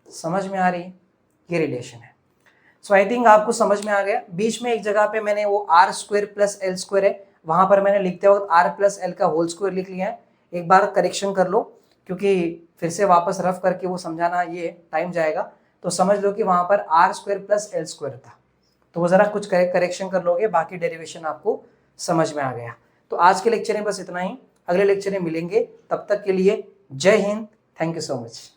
समझ में आ रही है, ये रिलेशन है। सो आई थिंक आपको समझ में आ गया। बीच में एक जगह पे मैंने वो R square plus L square है, वहां पर मैंने लिखते वक्त आर प्लस एल का होल स्क्वायर लिख लिया है। एक बार करेक्शन कर लो, क्योंकि फिर से वापस रफ करके वो समझाना ये टाइम जाएगा। तो समझ लो कि वहां पर R square plus L square था, तो वो जरा कुछ करेक्शन कर लोगे, बाकी डेरिवेशन आपको समझ में आ गया। तो आज के लेक्चर में बस इतना ही, अगले लेक्चर में मिलेंगे। तब तक के लिए जय Hind, thank you so much.